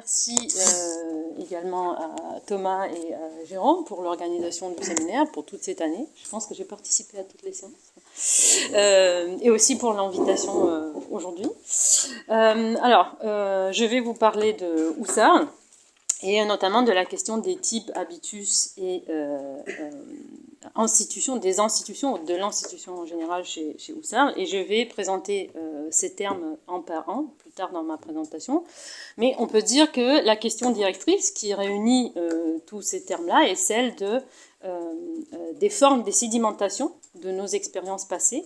Merci également à Thomas et à Jérôme pour l'organisation du séminaire, pour toute cette année. Je pense que j'ai participé à toutes les séances. Et aussi pour l'invitation aujourd'hui. Je vais vous parler de Husserl, et notamment de la question des types habitus et institutions, des institutions, de l'institution en général chez Husserl, et je vais présenter ces termes un par un, plus tard dans ma présentation. Mais on peut dire que la question directrice qui réunit tous ces termes-là est celle des formes des sédimentations de nos expériences passées,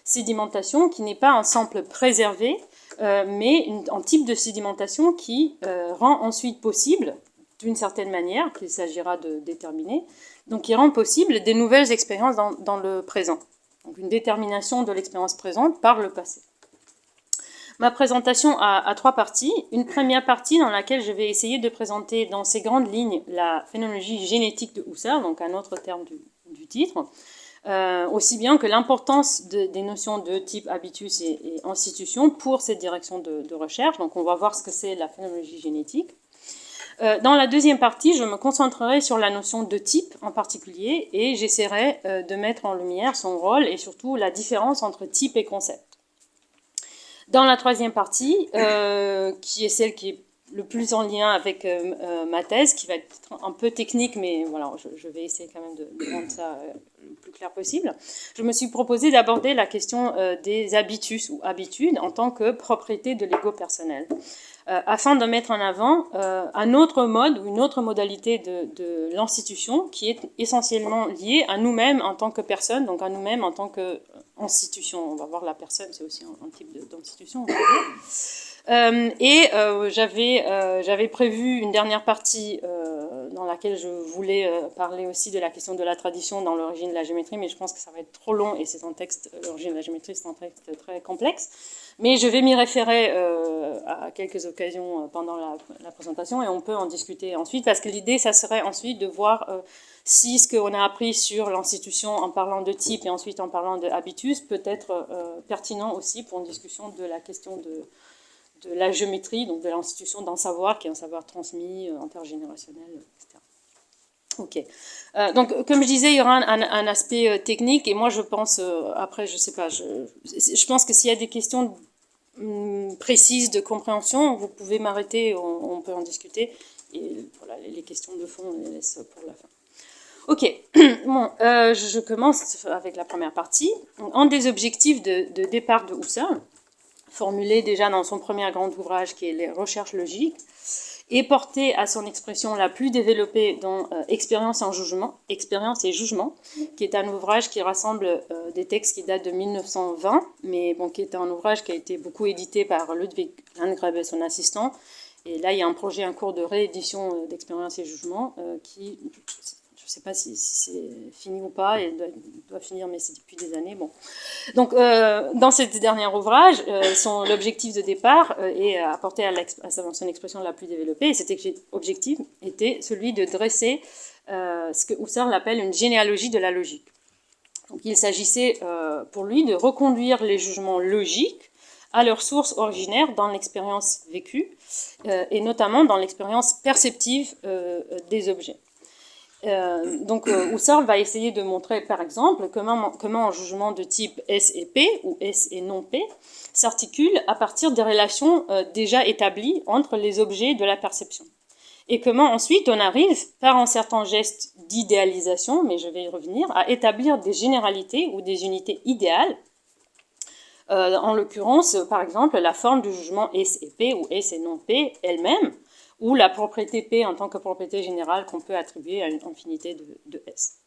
sédimentation qui n'est pas un sample préservé, mais un type de sédimentation qui rend ensuite possible, d'une certaine manière, qu'il s'agira de déterminer, donc qui rend possible des nouvelles expériences dans le présent. Donc une détermination de l'expérience présente par le passé. Ma présentation a trois parties. Une première partie dans laquelle je vais essayer de présenter dans ces grandes lignes la phénoménologie génétique de Husserl, donc un autre terme du titre, aussi bien que l'importance des notions de type habitus et institution pour cette direction de recherche. Donc on va voir ce que c'est la phénoménologie génétique. Dans la deuxième partie, je me concentrerai sur la notion de type en particulier et j'essaierai de mettre en lumière son rôle et surtout la différence entre type et concept. Dans la troisième partie, qui est celle qui est le plus en lien avec ma thèse, qui va être un peu technique, mais voilà, je vais essayer quand même de rendre ça le plus clair possible. Je me suis proposé d'aborder la question des habitus ou habitudes en tant que propriété de l'ego personnel, afin de mettre en avant un autre mode ou une autre modalité de l'institution qui est essentiellement liée à nous-mêmes en tant que personne, donc à nous-mêmes en tant qu'institution. On va voir la personne, c'est aussi un type d'institution. J'avais prévu une dernière partie dans laquelle je voulais parler aussi de la question de la tradition dans l'origine de la géométrie, mais je pense que ça va être trop long et c'est un texte, l'origine de la géométrie, c'est un texte très complexe. Mais je vais m'y référer à quelques occasions pendant la présentation et on peut en discuter ensuite, parce que l'idée, ça serait ensuite de voir si ce qu'on a appris sur l'institution en parlant de type et ensuite en parlant de habitus peut être pertinent aussi pour une discussion de la question de la géométrie, donc de l'institution d'un savoir qui est un savoir transmis, intergénérationnel, etc. Ok. Donc, comme je disais, il y aura un aspect technique, et moi je pense, après, je sais pas, je pense que s'il y a des questions précises de compréhension, vous pouvez m'arrêter, on peut en discuter, et voilà, les questions de fond, on les laisse pour la fin. Ok, bon, je commence avec la première partie. Un des objectifs de départ de Husserl, formulé déjà dans son premier grand ouvrage qui est les recherches logiques, et porté à son expression la plus développée dans Expérience et jugement, qui est un ouvrage qui rassemble des textes qui datent de 1920, mais bon, qui est un ouvrage qui a été beaucoup édité par Ludwig Landgrebe, son assistant. Et là, il y a un projet en cours de réédition d'Expérience et jugement qui... Je ne sais pas si c'est fini ou pas, il doit finir, mais c'est depuis des années. Bon. Donc, dans ce dernier ouvrage, l'objectif de départ est apporté à son expression la plus développée, et cet objectif était celui de dresser ce que Husserl appelle une généalogie de la logique. Donc, il s'agissait pour lui de reconduire les jugements logiques à leur source originaire dans l'expérience vécue, et notamment dans l'expérience perceptive des objets. Donc Husserl va essayer de montrer par exemple comment un jugement de type S et P ou S et non P s'articule à partir des relations déjà établies entre les objets de la perception, et comment ensuite on arrive par un certain geste d'idéalisation, mais je vais y revenir, à établir des généralités ou des unités idéales, en l'occurrence par exemple la forme du jugement S et P ou S et non P elle-même, ou la propriété P en tant que propriété générale qu'on peut attribuer à une infinité de S.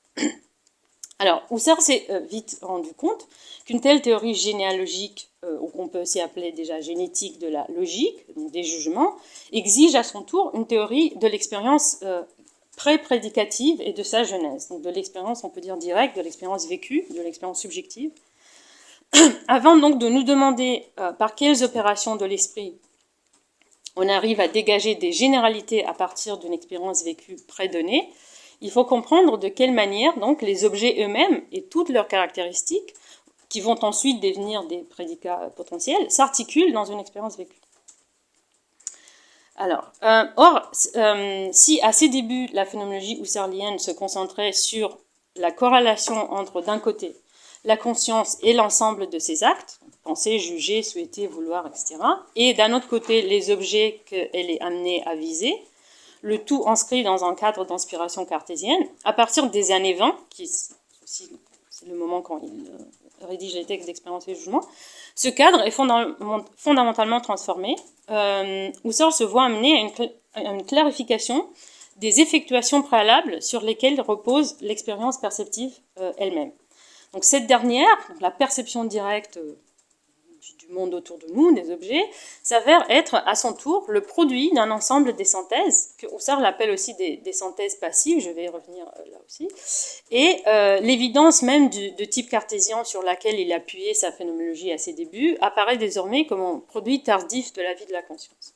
Alors, Husserl s'est vite rendu compte qu'une telle théorie généalogique, ou qu'on peut aussi appeler déjà génétique de la logique, donc des jugements, exige à son tour une théorie de l'expérience pré-prédicative et de sa genèse, donc de l'expérience, on peut dire directe, de l'expérience vécue, de l'expérience subjective, avant donc de nous demander par quelles opérations de l'esprit on arrive à dégager des généralités à partir d'une expérience vécue prédonnée, il faut comprendre de quelle manière donc les objets eux-mêmes et toutes leurs caractéristiques, qui vont ensuite devenir des prédicats potentiels, s'articulent dans une expérience vécue. Alors, si à ses débuts, la phénoménologie husserlienne se concentrait sur la corrélation entre, d'un côté, la conscience et l'ensemble de ses actes, penser, juger, souhaiter, vouloir, etc., et d'un autre côté, les objets qu'elle est amenée à viser, le tout inscrit dans un cadre d'inspiration cartésienne, à partir des années 20, c'est le moment quand il rédige les textes d'expérience et jugement, ce cadre est fondamentalement transformé. Husserl se voit amené à une clarification des effectuations préalables sur lesquelles repose l'expérience perceptive elle-même. Donc cette dernière, donc la perception directe du monde autour de nous, des objets, s'avère être à son tour le produit d'un ensemble des synthèses, que Husserl appelle aussi des synthèses passives, je vais y revenir là aussi, et l'évidence même de type cartésien sur laquelle il appuyait sa phénoménologie à ses débuts apparaît désormais comme un produit tardif de la vie de la conscience.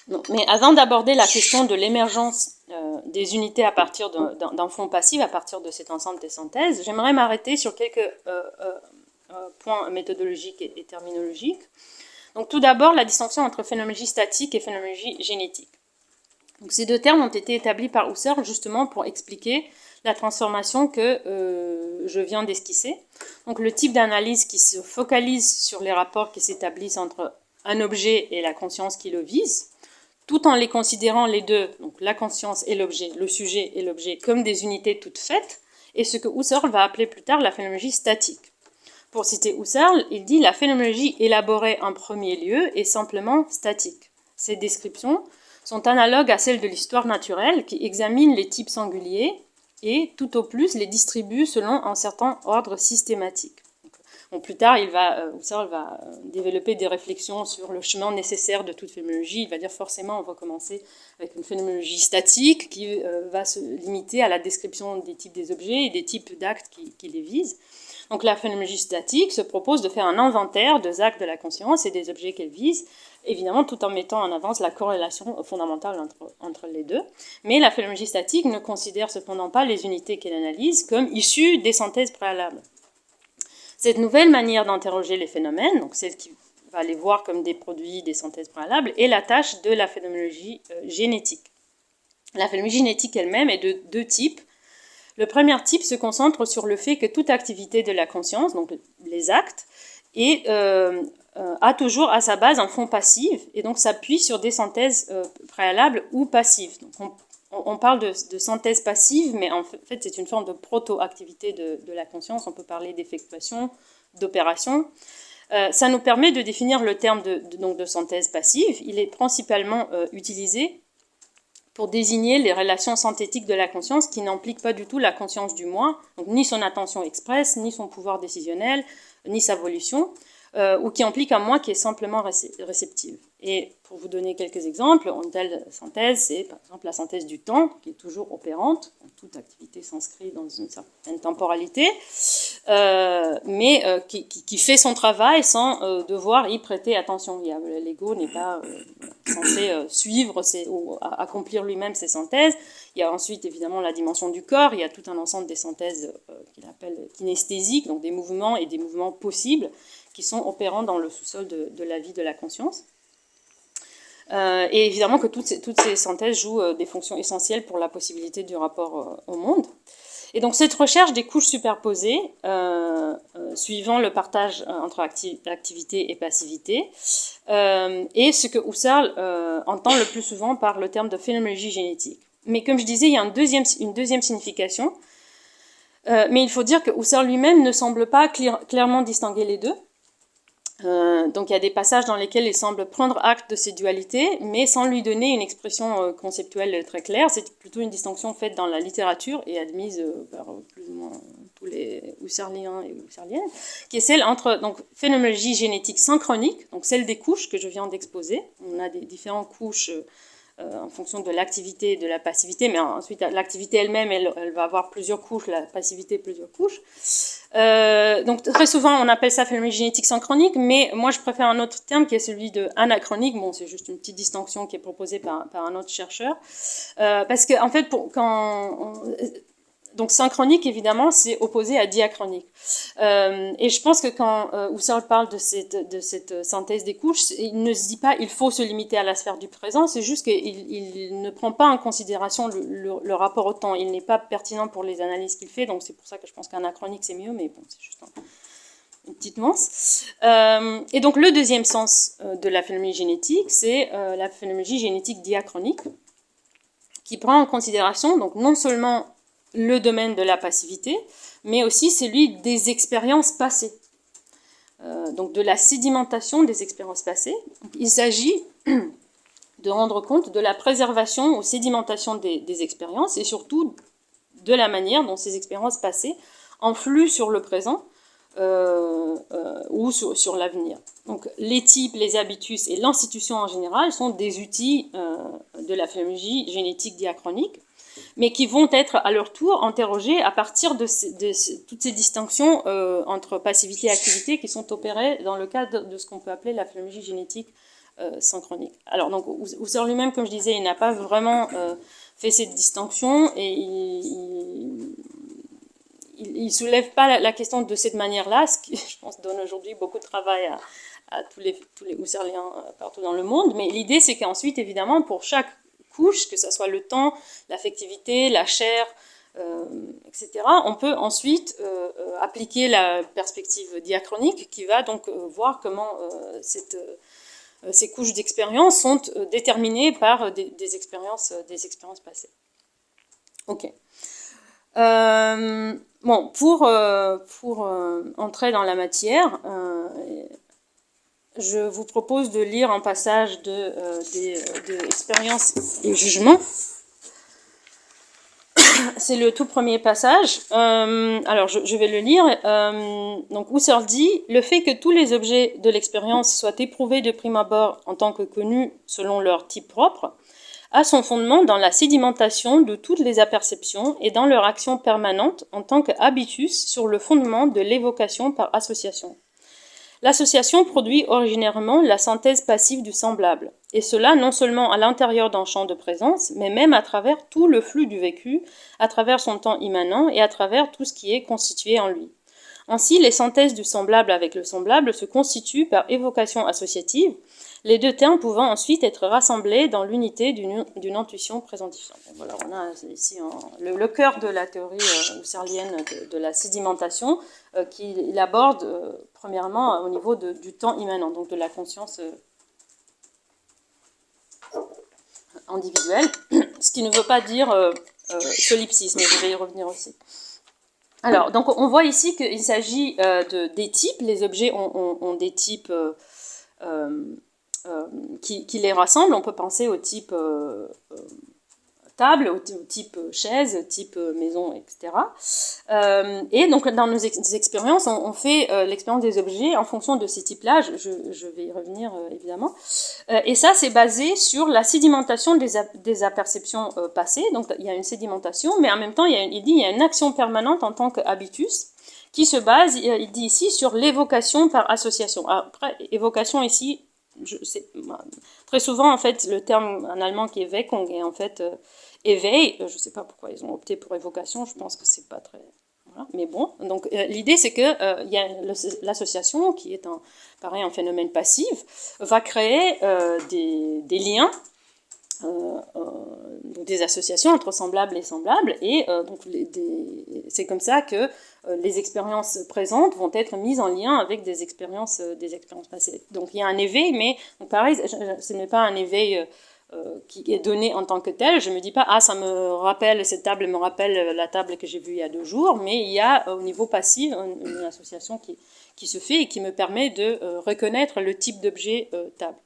Non, mais avant d'aborder la question de l'émergence des unités à partir d'un fond passif, à partir de cet ensemble des synthèses, j'aimerais m'arrêter sur quelques points méthodologiques et terminologiques. Donc tout d'abord, la distinction entre phénoménologie statique et phénoménologie génétique. Donc, ces deux termes ont été établis par Husserl justement pour expliquer la transformation que je viens d'esquisser. Donc le type d'analyse qui se focalise sur les rapports qui s'établissent entre un objet et la conscience qui le vise, tout en les considérant les deux, donc la conscience et l'objet, le sujet et l'objet, comme des unités toutes faites, et ce que Husserl va appeler plus tard la phénoménologie statique. Pour citer Husserl, il dit « La phénoménologie élaborée en premier lieu est simplement statique. Ces descriptions sont analogues à celles de l'histoire naturelle qui examine les types singuliers et, tout au plus, les distribue selon un certain ordre systématique. » Bon, plus tard, Husserl va développer des réflexions sur le chemin nécessaire de toute phénoménologie. Il va dire forcément, on va commencer avec une phénoménologie statique qui va se limiter à la description des types des objets et des types d'actes qui les visent. Donc la phénoménologie statique se propose de faire un inventaire des actes de la conscience et des objets qu'elle vise, évidemment tout en mettant en avance la corrélation fondamentale entre les deux. Mais la phénoménologie statique ne considère cependant pas les unités qu'elle analyse comme issues des synthèses préalables. Cette nouvelle manière d'interroger les phénomènes, donc celle qui va les voir comme des produits des synthèses préalables, est la tâche de la phénoménologie génétique. La phénoménologie génétique elle-même est de deux types. Le premier type se concentre sur le fait que toute activité de la conscience, donc les actes, a toujours à sa base un fond passif et donc s'appuie sur des synthèses préalables ou passives. Donc on parle de synthèse passive, mais en fait c'est une forme de proto-activité de la conscience. On peut parler d'effectuation, d'opération. Ça nous permet de définir le terme de synthèse passive. Il est principalement utilisé pour désigner les relations synthétiques de la conscience qui n'impliquent pas du tout la conscience du moi, donc ni son attention expresse, ni son pouvoir décisionnel, ni sa volition, ou qui impliquent un moi qui est simplement réceptive. Et pour vous donner quelques exemples, une telle synthèse, c'est par exemple la synthèse du temps, qui est toujours opérante, toute activité s'inscrit dans une certaine temporalité, mais qui fait son travail sans devoir y prêter attention. L'ego n'est pas censé suivre ou accomplir lui-même ses synthèses. Il y a ensuite évidemment la dimension du corps, il y a tout un ensemble des synthèses qu'il appelle kinesthésiques, donc des mouvements et des mouvements possibles qui sont opérants dans le sous-sol de la vie de la conscience. Et évidemment que toutes ces synthèses jouent des fonctions essentielles pour la possibilité du rapport au monde. Et donc cette recherche des couches superposées, suivant le partage entre activité et passivité, est ce que Husserl entend le plus souvent par le terme de phénoménologie génétique. Mais comme je disais, il y a une deuxième signification, mais il faut dire que Husserl lui-même ne semble pas clairement distinguer les deux. Donc il y a des passages dans lesquels il semble prendre acte de ces dualités, mais sans lui donner une expression conceptuelle très claire. C'est plutôt une distinction faite dans la littérature et admise par plus ou moins tous les Husserliens et Husserliennes, qui est celle entre donc, phénoménologie génétique synchronique, donc celle des couches que je viens d'exposer. On a des différentes couches en fonction de l'activité et de la passivité, mais ensuite l'activité elle-même, elle va avoir plusieurs couches, la passivité plusieurs couches. Donc très souvent on appelle ça phénoménologie génétique synchronique, mais moi je préfère un autre terme qui est celui de anachronique. Bon, c'est juste une petite distinction qui est proposée par un autre chercheur, parce que en fait Donc synchronique, évidemment, c'est opposé à diachronique. Et je pense que quand Husserl parle de cette synthèse des couches, il ne se dit pas il faut se limiter à la sphère du présent, c'est juste qu'il ne prend pas en considération le rapport au temps. Il n'est pas pertinent pour les analyses qu'il fait, donc c'est pour ça que je pense qu'anachronique c'est mieux, mais bon, c'est juste une petite nuance. Et donc le deuxième sens de la phénoménologie génétique, c'est la phénoménologie génétique diachronique, qui prend en considération donc non seulement le domaine de la passivité, mais aussi celui des expériences passées, donc de la sédimentation des expériences passées. Donc, il s'agit de rendre compte de la préservation ou sédimentation des expériences et surtout de la manière dont ces expériences passées influent sur le présent ou sur l'avenir. Donc les types, les habitus et l'institution en général sont des outils de la phénoménologie génétique diachronique, mais qui vont être à leur tour interrogés à partir de toutes ces distinctions entre passivité et activité qui sont opérées dans le cadre de ce qu'on peut appeler la phénoménologie génétique synchronique. Alors donc Husserl lui-même, comme je disais, il n'a pas vraiment fait cette distinction et il ne soulève pas la question de cette manière-là, ce qui, je pense, donne aujourd'hui beaucoup de travail à tous les Husserliens partout dans le monde. Mais l'idée, c'est qu'ensuite, évidemment, pour chaque couche, que ce soit le temps, l'affectivité, la chair, etc., on peut ensuite appliquer la perspective diachronique qui va donc voir comment ces couches d'expérience sont déterminées par des expériences passées. Ok. Bon, pour entrer dans la matière, je vous propose de lire un passage de Expérience et Jugement. C'est le tout premier passage. Alors, je vais le lire. Donc, Husserl dit « Le fait que tous les objets de l'expérience soient éprouvés de prime abord en tant que connus selon leur type propre, a son fondement dans la sédimentation de toutes les apperceptions et dans leur action permanente en tant qu'habitus sur le fondement de l'évocation par association. L'association produit originairement la synthèse passive du semblable, et cela non seulement à l'intérieur d'un champ de présence, mais même à travers tout le flux du vécu, à travers son temps immanent et à travers tout ce qui est constitué en lui. Ainsi, les synthèses du semblable avec le semblable se constituent par évocation associative, les deux termes pouvant ensuite être rassemblés dans l'unité d'une intuition présentifiante. Voilà, on a ici le cœur de la théorie husserlienne de la sédimentation, qui aborde premièrement au niveau du temps immanent, donc de la conscience individuelle, ce qui ne veut pas dire solipsisme, mais je vais y revenir aussi. Alors, donc on voit ici qu'il s'agit des types. Les objets ont des types qui les rassemblent. On peut penser au type table, au type chaise, type maison, etc. Et donc dans nos expériences, on fait l'expérience des objets en fonction de ces types-là. Je vais y revenir évidemment. Et ça, c'est basé sur la sédimentation des apperceptions passées. Donc il y a une sédimentation, mais en même temps, il dit il y a une action permanente en tant qu'habitus qui se base, il dit ici, sur l'évocation par association. Après, évocation ici, très souvent, en fait, le terme en allemand qui est Weckung est en fait éveil. Je ne sais pas pourquoi ils ont opté pour évocation, je pense que c'est pas très... Voilà. Mais bon, donc l'idée c'est que y a l'association, qui est un phénomène passif, va créer des liens, des associations entre semblables et semblables, et donc c'est comme ça que les expériences présentes vont être mises en lien avec des expériences passées. Donc il y a un éveil, mais donc, pareil, ce n'est pas un éveil qui est donné en tant que tel. Je ne me dis pas, ça me rappelle, cette table me rappelle la table que j'ai vue il y a 2 jours, mais il y a au niveau passif une association qui se fait et qui me permet de reconnaître le type d'objet table.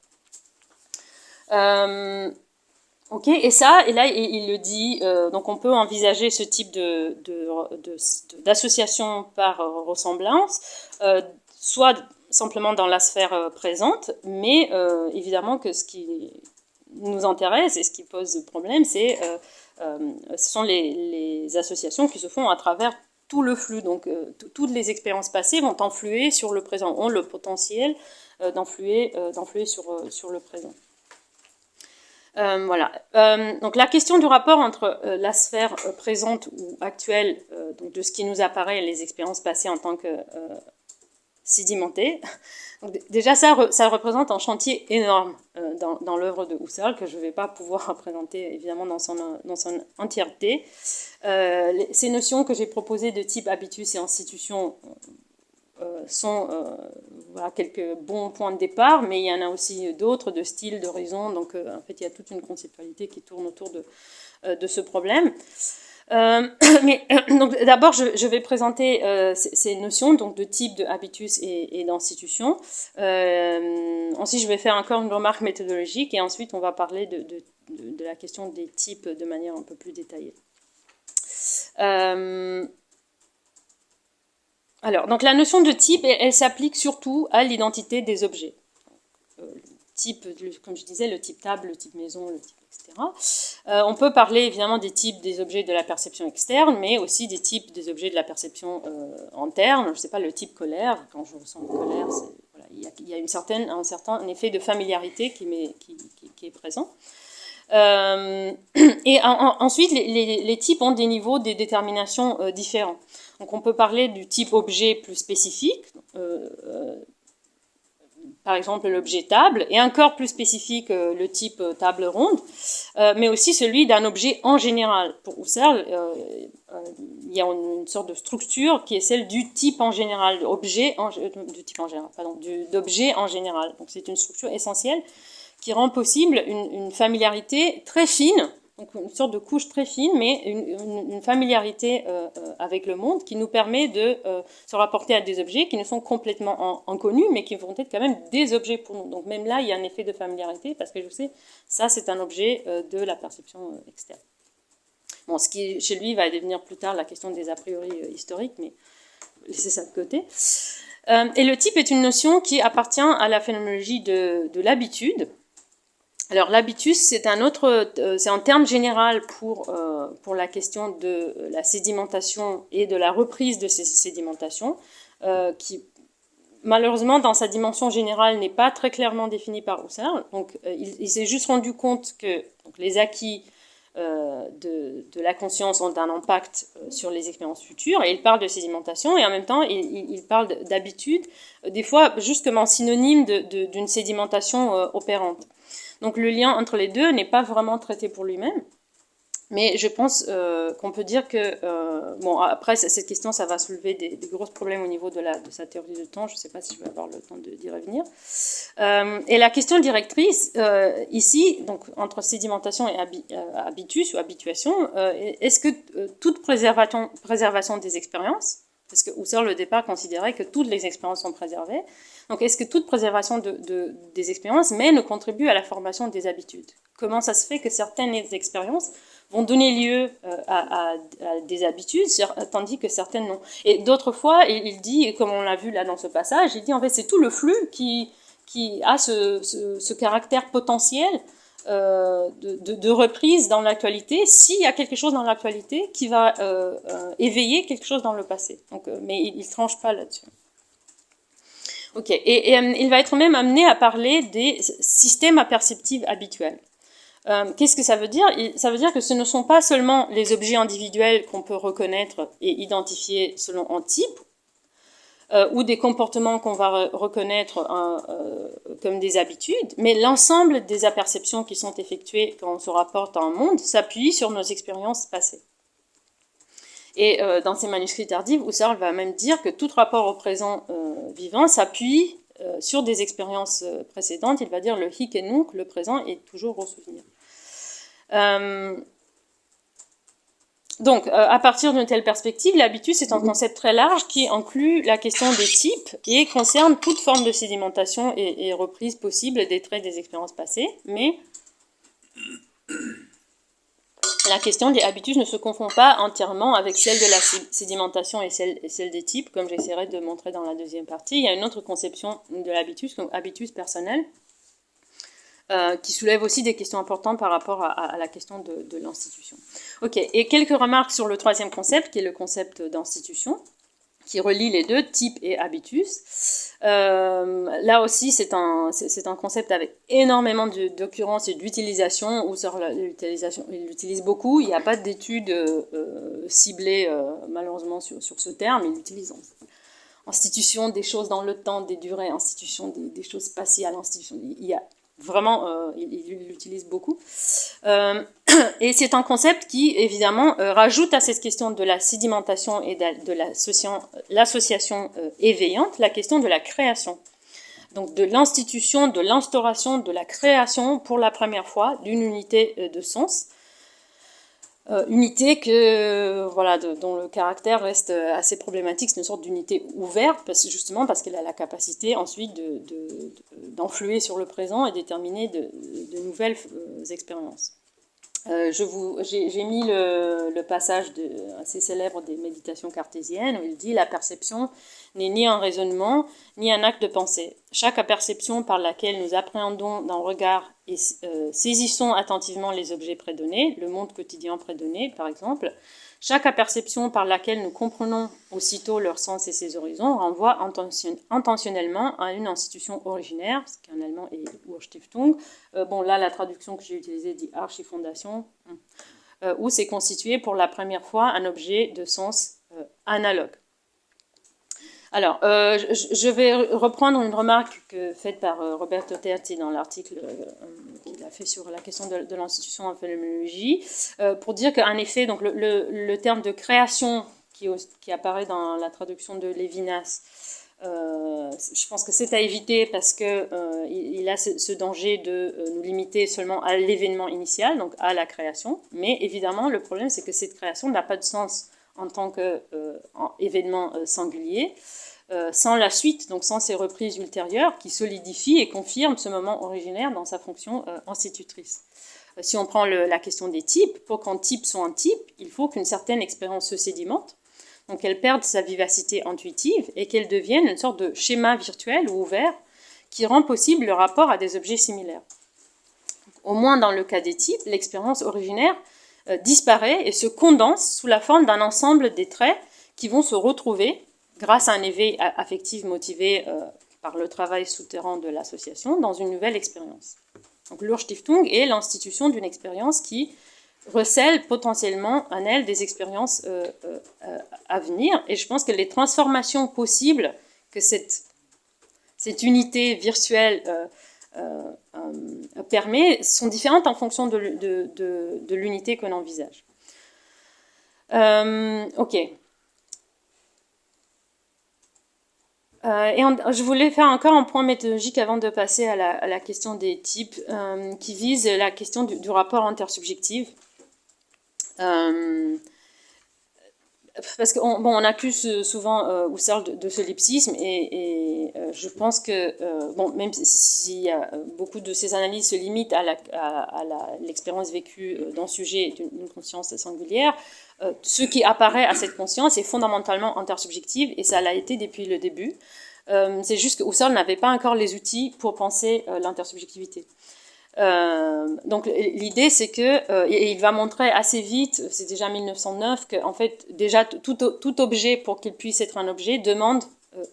Ok, et là il le dit, donc on peut envisager ce type d'association par ressemblance, soit simplement dans la sphère présente, mais évidemment que ce qui nous intéresse et ce qui pose problème, ce sont les associations qui se font à travers tout le flux. Donc toutes les expériences passées vont influer sur le présent, ont le potentiel d'influer sur le présent. Voilà. Donc la question du rapport entre la sphère présente ou actuelle, donc de ce qui nous apparaît et les expériences passées en tant que sédimentées. Donc, déjà ça représente un chantier énorme dans l'œuvre de Husserl que je ne vais pas pouvoir présenter évidemment dans son entièreté. Ces notions que j'ai proposées de type habitus et institution sont voilà, quelques bons points de départ, mais il y en a aussi d'autres, de style, d'horizon, donc en fait il y a toute une conceptualité qui tourne autour de ce problème. Mais donc d'abord je vais présenter ces notions donc de type, de habitus et d'institution. Ensuite je vais faire encore une remarque méthodologique et ensuite on va parler de la question des types de manière un peu plus détaillée. Alors, donc la notion de type, elle s'applique surtout à l'identité des objets. Type, comme je disais, le type table, le type maison, le type, etc. On peut parler évidemment des types des objets de la perception externe, mais aussi des types des objets de la perception interne. Je ne sais pas, le type colère, quand je ressens une colère, voilà, il y a un certain effet de familiarité qui est présent. Et ensuite, les types ont des niveaux de détermination différents. Donc on peut parler du type objet plus spécifique, par exemple l'objet table, et encore plus spécifique le type table ronde, mais aussi celui d'un objet en général. Pour Husserl, il y a une sorte de structure qui est celle du type en général, d'objet en général. Donc c'est une structure essentielle qui rend possible une familiarité très fine, donc une sorte de couche très fine, mais une familiarité avec le monde qui nous permet de se rapporter à des objets qui ne sont complètement inconnus, mais qui vont être quand même des objets pour nous. Donc même là, il y a un effet de familiarité, parce que je sais, ça c'est un objet de la perception externe. Bon, ce qui chez lui va devenir plus tard la question des a priori historiques, mais laissez ça de côté. Et le type est une notion qui appartient à la phénoménologie de l'habitude. Alors l'habitus, c'est un terme général pour la question de la sédimentation et de la reprise de ces sédimentations, qui malheureusement dans sa dimension générale n'est pas très clairement définie par Husserl. Donc il s'est juste rendu compte que donc, les acquis de la conscience ont un impact sur les expériences futures, et il parle de sédimentation, et en même temps il parle d'habitude, des fois juste comme un synonyme d'une sédimentation opérante. Donc le lien entre les deux n'est pas vraiment traité pour lui-même, mais je pense qu'on peut dire que... bon, après, cette question, ça va soulever des gros problèmes au niveau de sa théorie du temps, je ne sais pas si je vais avoir le temps d'y revenir. Et la question directrice, ici, donc entre sédimentation et habitus ou habituation, est-ce que toute préservation des expériences, parce que Husserl, au départ, considérait que toutes les expériences sont préservées, donc est-ce que toute préservation des expériences mène ou contribue à la formation des habitudes? Comment ça se fait que certaines expériences vont donner lieu à des habitudes, tandis que certaines non? Et d'autres fois, il dit, comme on l'a vu là dans ce passage, il dit en fait c'est tout le flux qui a ce caractère potentiel de reprise dans l'actualité, s'il y a quelque chose dans l'actualité qui va éveiller quelque chose dans le passé. Donc, mais il ne tranche pas là-dessus. Ok, et il va être même amené à parler des systèmes apperceptifs habituels. Qu'est-ce que ça veut dire? Ça veut dire que ce ne sont pas seulement les objets individuels qu'on peut reconnaître et identifier selon un type, ou des comportements qu'on va reconnaître comme des habitudes, mais l'ensemble des apperceptions qui sont effectuées quand on se rapporte à un monde s'appuie sur nos expériences passées. Et dans ses manuscrits tardifs, Husserl va même dire que tout rapport au présent vivant s'appuie sur des expériences précédentes. Il va dire le hic et nunc, le présent est toujours au souvenir. Donc, à partir d'une telle perspective, l'habitus est un concept très large qui inclut la question des types et concerne toute forme de sédimentation et reprise possible des traits des expériences passées, mais la question des habitus ne se confond pas entièrement avec celle de la sédimentation et celle des types, comme j'essaierai de montrer dans la deuxième partie. Il y a une autre conception de l'habitus, comme habitus personnel, qui soulève aussi des questions importantes par rapport à la question de l'institution. Ok, et quelques remarques sur le troisième concept, qui est le concept d'institution, qui relie les deux, type et habitus. Là aussi, c'est un concept avec énormément d'occurrences et d'utilisation, où il l'utilise beaucoup. Il n'y a pas d'études ciblées, malheureusement, sur ce terme. Il l'utilise en institution des choses dans le temps, des durées, institution des choses spatiales, institution. Il y a vraiment, il l'utilise beaucoup. Et c'est un concept qui, évidemment, rajoute à cette question de la sédimentation et de l'association éveillante la question de la création. Donc de l'institution, de l'instauration, de la création pour la première fois d'une unité de sens. Unité dont le caractère reste assez problématique, c'est une sorte d'unité ouverte, justement parce qu'elle a la capacité ensuite d'influer sur le présent et déterminer de nouvelles expériences. J'ai mis le passage assez célèbre des méditations cartésiennes où il dit « La perception n'est ni un raisonnement, ni un acte de pensée. Chaque perception par laquelle nous appréhendons d'un regard et saisissons attentivement les objets prédonnés, le monde quotidien prédonné par exemple, chaque perception par laquelle nous comprenons aussitôt leur sens et ses horizons renvoie intentionnellement à une institution originaire, ce qu'en allemand est Urstiftung. Là, la traduction que j'ai utilisée dit Archifondation, où s'est constitué pour la première fois un objet de sens analogue. Alors, je vais reprendre une remarque faite par Roberto Terzi dans l'article qu'il a fait sur la question de l'institution en phénoménologie, pour dire qu'en effet, donc le terme de création qui apparaît dans la traduction de Lévinas, je pense que c'est à éviter parce qu'il a ce danger de nous limiter seulement à l'événement initial, donc à la création. Mais évidemment, le problème, c'est que cette création n'a pas de sens en tant qu'événement singulier, sans la suite, donc sans ces reprises ultérieures qui solidifient et confirment ce moment originaire dans sa fonction institutrice. Si on prend la question des types, pour qu'un type soit un type, il faut qu'une certaine expérience se sédimente, donc qu'elle perde sa vivacité intuitive et qu'elle devienne une sorte de schéma virtuel ou ouvert qui rend possible le rapport à des objets similaires. Au moins dans le cas des types, l'expérience originaire disparaît et se condense sous la forme d'un ensemble des traits qui vont se retrouver grâce à un éveil affectif motivé par le travail souterrain de l'association dans une nouvelle expérience. Donc l'Urstiftung est l'institution d'une expérience qui recèle potentiellement en elle des expériences à venir, et je pense que les transformations possibles que cette unité virtuelle permet sont différentes en fonction de l'unité qu'on envisage. Ok. Je voulais faire encore un point méthodologique avant de passer à la question des types, qui vise la question du rapport intersubjectif. Parce qu'on accuse souvent Husserl de solipsisme et je pense que même si beaucoup de ces analyses se limitent à l'expérience vécue d'un sujet d'une conscience singulière, ce qui apparaît à cette conscience est fondamentalement intersubjectif et ça l'a été depuis le début. C'est juste que Husserl n'avait pas encore les outils pour penser l'intersubjectivité. Donc l'idée c'est que il va montrer assez vite, c'est déjà 1909, que en fait déjà tout objet pour qu'il puisse être un objet demande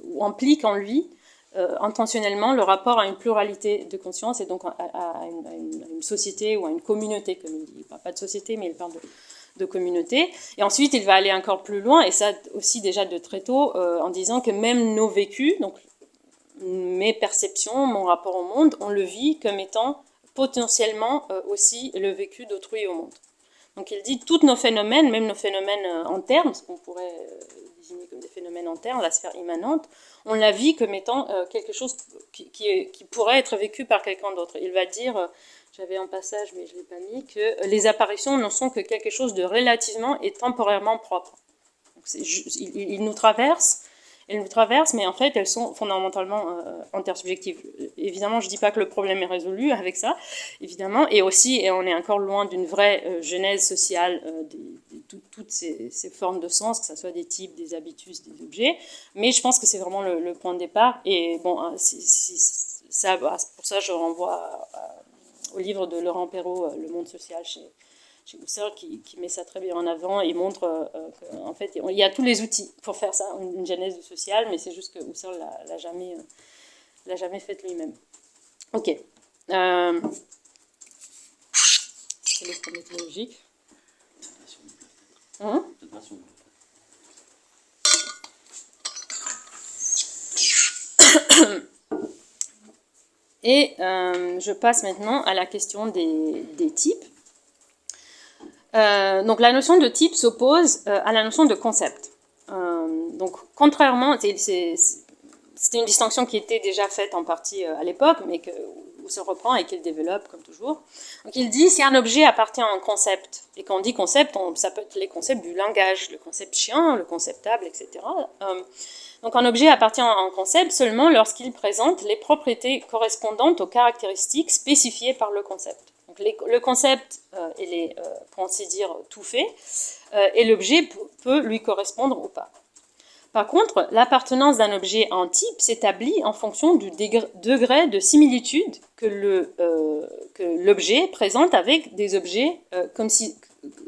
ou implique en lui intentionnellement le rapport à une pluralité de conscience et donc à une société ou à une communauté, comme il dit. Il parle pas de société mais il parle de communauté. Et ensuite il va aller encore plus loin, et ça aussi déjà de très tôt, en disant que même nos vécus, donc mes perceptions, mon rapport au monde, on le vit comme étant potentiellement aussi le vécu d'autrui au monde. Donc il dit tous nos phénomènes, même nos phénomènes internes, ce qu'on pourrait désigner comme des phénomènes internes, la sphère immanente, on la vit comme étant quelque chose qui pourrait être vécu par quelqu'un d'autre. Il va dire, j'avais un passage mais je ne l'ai pas mis, que les apparitions ne sont que quelque chose de relativement et temporairement propre. Donc il nous traverse. Elles nous traversent, mais en fait, elles sont fondamentalement intersubjectives. Évidemment, je ne dis pas que le problème est résolu avec ça, évidemment, et aussi, et on est encore loin d'une vraie genèse sociale toutes ces formes de sens, que ce soit des types, des habitus, des objets, mais je pense que c'est vraiment le point de départ, et bon, pour ça, je renvoie au livre de Laurent Perrault, Le monde social, chez chez Husserl qui met ça très bien en avant et montre qu'en fait, il y a tous les outils pour faire ça, une genèse du social, mais c'est juste que Husserl l'a jamais faite lui-même. Ok. C'est le premier théologique. Et je passe maintenant à la question des types. Donc la notion de type s'oppose à la notion de concept. Donc contrairement, c'était une distinction qui était déjà faite en partie à l'époque, mais où se reprend et qu'il développe comme toujours. Donc il dit, si un objet appartient à un concept, et quand on dit concept, ça peut être les concepts du langage, le concept chien, le concept table, etc. Donc un objet appartient à un concept seulement lorsqu'il présente les propriétés correspondantes aux caractéristiques spécifiées par le concept. Donc le concept, il est, pour ainsi dire, tout fait, et l'objet peut lui correspondre ou pas. Par contre, l'appartenance d'un objet à un type s'établit en fonction du degré de similitude que l'objet présente avec des objets,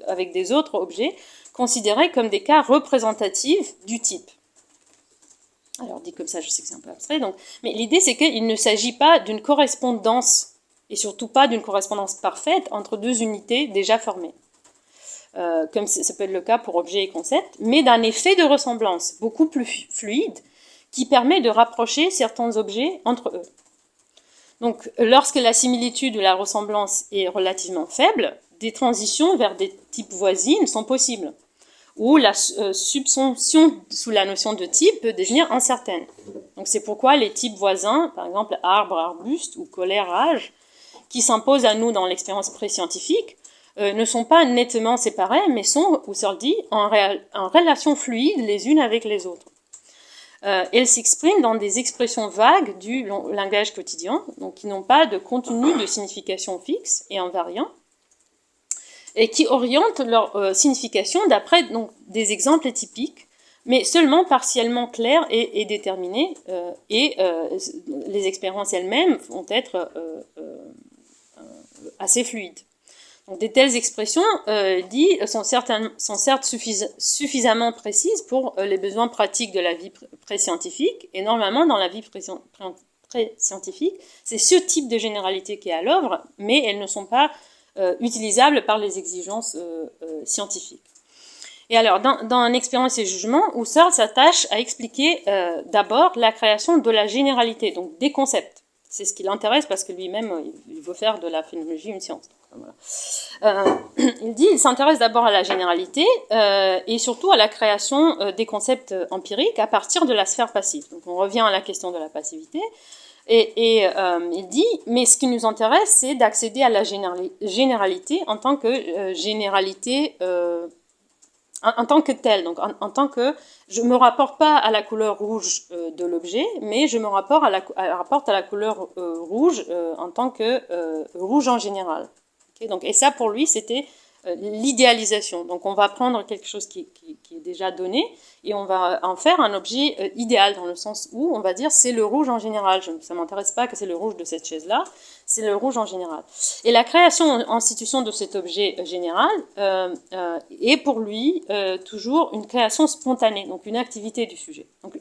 avec des autres objets, considérés comme des cas représentatifs du type. Alors, dit comme ça, je sais que c'est un peu abstrait, mais l'idée, c'est qu'il ne s'agit pas d'une correspondance, et surtout pas d'une correspondance parfaite, entre deux unités déjà formées. Comme ça peut être le cas pour objet et concept, mais d'un effet de ressemblance beaucoup plus fluide qui permet de rapprocher certains objets entre eux. Donc, lorsque la similitude ou la ressemblance est relativement faible, des transitions vers des types voisines sont possibles, où la subsumption sous la notion de type peut devenir incertaine. Donc, c'est pourquoi les types voisins, par exemple arbre, arbuste ou colère, rage, qui s'imposent à nous dans l'expérience pré-scientifique, ne sont pas nettement séparés, mais sont, Husserl dit, en relation fluide les unes avec les autres. Elles s'expriment dans des expressions vagues du langage quotidien, donc qui n'ont pas de contenu de signification fixe et invariant, et qui orientent leur signification d'après des exemples typiques, mais seulement partiellement clairs et déterminés, et les expériences elles-mêmes vont être assez fluides. Donc, des telles expressions sont certes suffisamment précises pour les besoins pratiques de la vie pré-scientifique, et normalement dans la vie pré-scientifique, c'est ce type de généralité qui est à l'œuvre, mais elles ne sont pas utilisables par les exigences scientifiques. Et alors, dans Expérience et jugement, Husserl s'attache à expliquer d'abord la création de la généralité, donc des concepts. C'est ce qui l'intéresse parce que lui-même, il veut faire de la phénoménologie une science. Voilà. Il s'intéresse d'abord à la généralité et surtout à la création des concepts empiriques à partir de la sphère passive. Donc on revient à la question de la passivité et il dit, mais ce qui nous intéresse, c'est d'accéder à la généralité en tant que généralité en tant que telle, donc en tant que je ne me rapporte pas à la couleur rouge de l'objet, mais je me rapporte à la couleur rouge en tant que rouge en général. Okay, donc, et ça, pour lui, c'était l'idéalisation. Donc, on va prendre quelque chose qui est déjà donné et on va en faire un objet idéal, dans le sens où on va dire c'est le rouge en général. Ça ne m'intéresse pas que c'est le rouge de cette chaise-là, c'est le rouge en général. Et la création en institution de cet objet général est pour lui toujours une création spontanée, donc une activité du sujet. Donc,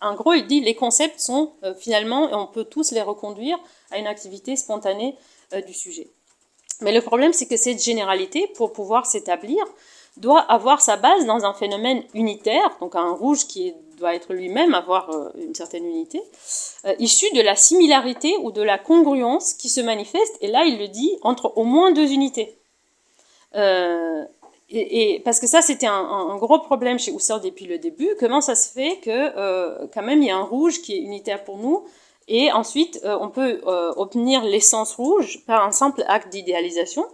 en gros, il dit les concepts sont finalement, et on peut tous les reconduire à une activité spontanée du sujet. Mais le problème, c'est que cette généralité, pour pouvoir s'établir, doit avoir sa base dans un phénomène unitaire, donc un rouge qui doit être lui-même avoir une certaine unité, issu de la similarité ou de la congruence qui se manifeste, et là il le dit, entre au moins deux unités. Parce que ça, c'était un gros problème chez Husserl depuis le début. Comment ça se fait que quand même il y a un rouge qui est unitaire pour nous, et ensuite on peut obtenir l'essence rouge par un simple acte d'idéalisation.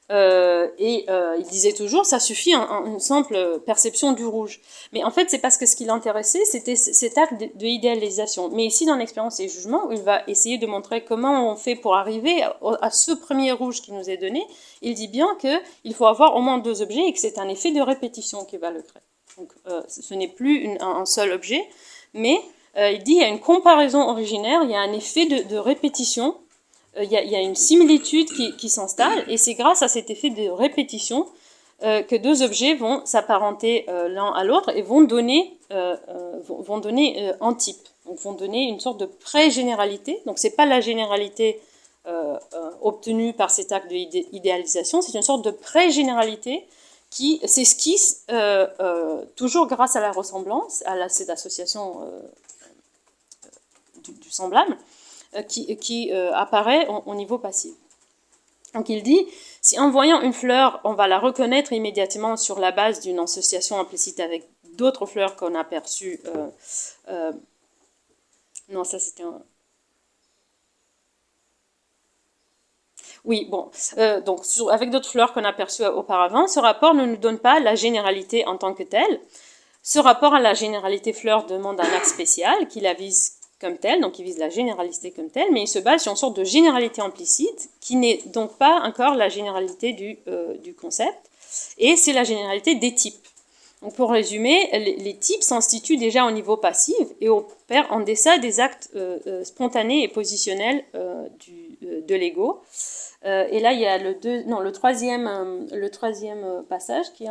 Il disait toujours, ça suffit une simple perception du rouge. Mais en fait, c'est parce que ce qui l'intéressait, c'était cet acte de idéalisation. Mais ici, dans l'expérience et jugement, il va essayer de montrer comment on fait pour arriver à ce premier rouge qui nous est donné. Il dit bien qu'il faut avoir au moins deux objets et que c'est un effet de répétition qui va le créer. Donc, ce n'est plus un seul objet, mais il dit il y a une comparaison originaire, il y a un effet de répétition il y a une similitude qui s'installe, et c'est grâce à cet effet de répétition que deux objets vont s'apparenter l'un à l'autre et vont donner un type. Donc vont donner une sorte de pré-généralité. Donc c'est pas la généralité obtenue par cet acte d'idéalisation, c'est une sorte de pré-généralité qui s'esquisse toujours grâce à la ressemblance, à cette association du semblable, qui apparaît au niveau passif. Donc il dit, si en voyant une fleur, on va la reconnaître immédiatement sur la base d'une association implicite avec d'autres fleurs qu'on a perçues. Non, ça c'était un... Oui, bon, donc avec d'autres fleurs qu'on a perçues auparavant, ce rapport ne nous donne pas la généralité en tant que telle. Ce rapport à la généralité fleur demande un acte spécial qui la vise comme telle, donc il vise la généralité comme telle, mais il se base sur une sorte de généralité implicite qui n'est donc pas encore la généralité du concept, et c'est la généralité des types. Donc pour résumer, les types s'instituent déjà au niveau passif et opèrent en deçà des actes spontanés et positionnels de l'ego. Et là, il y a le troisième passage qui est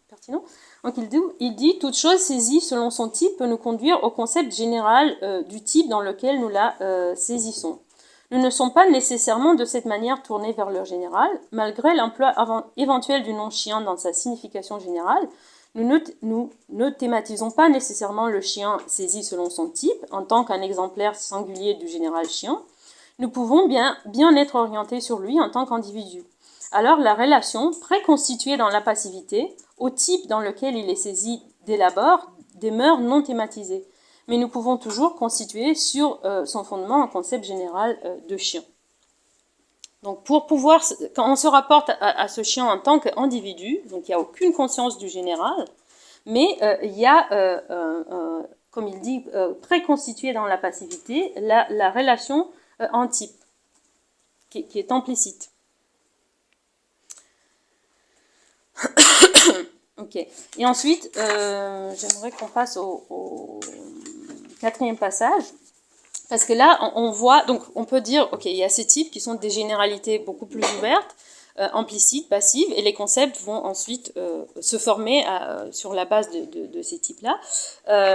pertinent. Donc il dit toute chose saisie selon son type peut nous conduire au concept général du type dans lequel nous la saisissons. Nous ne sommes pas nécessairement de cette manière tournés vers le général, malgré l'emploi éventuel du nom chien dans sa signification générale. Nous ne thématisons pas nécessairement le chien saisi selon son type en tant qu'un exemplaire singulier du général chien. Nous pouvons bien être orientés sur lui en tant qu'individu. Alors la relation, préconstituée dans la passivité, au type dans lequel il est saisi dès l'abord, demeure non thématisée. Mais nous pouvons toujours constituer sur son fondement un concept général de chien. Donc pour pouvoir, quand on se rapporte à ce chien en tant qu'individu, donc il n'y a aucune conscience du général, mais il y a, comme il dit, préconstitué dans la passivité, la relation en type, qui est implicite. Ok. Et ensuite, j'aimerais qu'on passe au quatrième passage, parce que là, on voit, donc on peut dire, ok, il y a ces types qui sont des généralités beaucoup plus ouvertes, implicites, passives, et les concepts vont ensuite se former sur la base de ces types-là.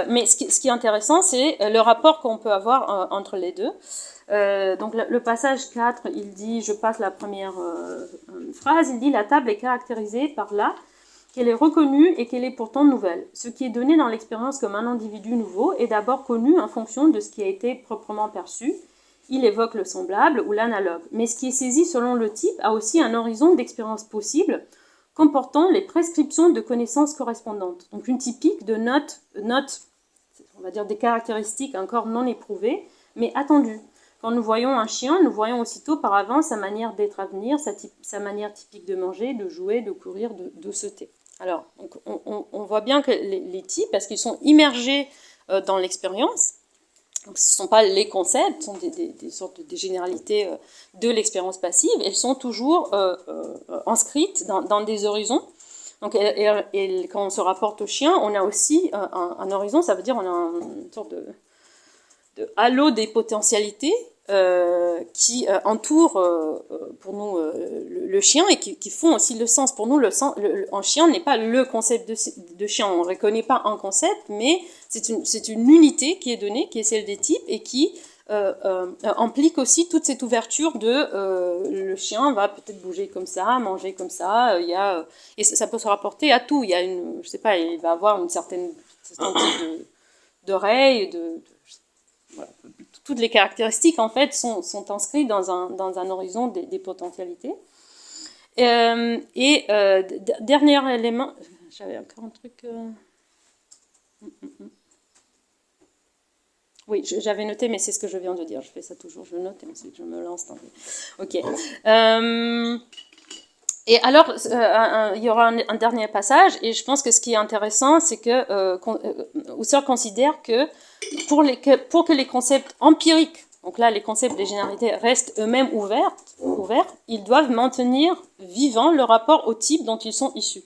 Mais ce qui est intéressant, c'est le rapport qu'on peut avoir entre les deux. Donc le passage 4, il dit, je passe la première phrase, il dit « La table est caractérisée par là qu'elle est reconnue et qu'elle est pourtant nouvelle. Ce qui est donné dans l'expérience comme un individu nouveau est d'abord connu en fonction de ce qui a été proprement perçu. Il évoque le semblable ou l'analogue. Mais ce qui est saisi selon le type a aussi un horizon d'expérience possible comportant les prescriptions de connaissances correspondantes. Donc une typique de notes, on va dire des caractéristiques encore non éprouvées, mais attendues. Quand nous voyons un chien, nous voyons aussitôt par avance sa manière d'être à venir, sa manière typique de manger, de jouer, de courir, de sauter. Alors, donc, on voit bien que les types, parce qu'ils sont immergés dans l'expérience, donc ce ne sont pas les concepts, ce sont des sortes de généralités de l'expérience passive, elles sont toujours inscrites dans des horizons. Donc, et quand on se rapporte au chien, on a aussi un horizon, ça veut dire on a une sorte de halo des potentialités qui entourent pour nous le chien et qui font aussi le sens. Pour nous, un chien n'est pas le concept de chien. On ne reconnaît pas un concept, mais c'est une unité qui est donnée, qui est celle des types et qui implique aussi toute cette ouverture de le chien va peut-être bouger comme ça, manger comme ça. Et ça peut se rapporter à tout. Il y a je sais pas, il va avoir un certain type d'oreille, voilà. Toutes les caractéristiques en fait sont inscrites dans un horizon des potentialités. Dernier élément, j'avais encore un truc. Oui, j'avais noté, mais c'est ce que je viens de dire. Je fais ça toujours, je note et ensuite je me lance. Ok. Et alors, il y aura un dernier passage, et je pense que ce qui est intéressant, c'est que Husserl considère que pour que les concepts empiriques, donc là les concepts des généralités, restent eux-mêmes ouverts, ils doivent maintenir vivant le rapport au type dont ils sont issus.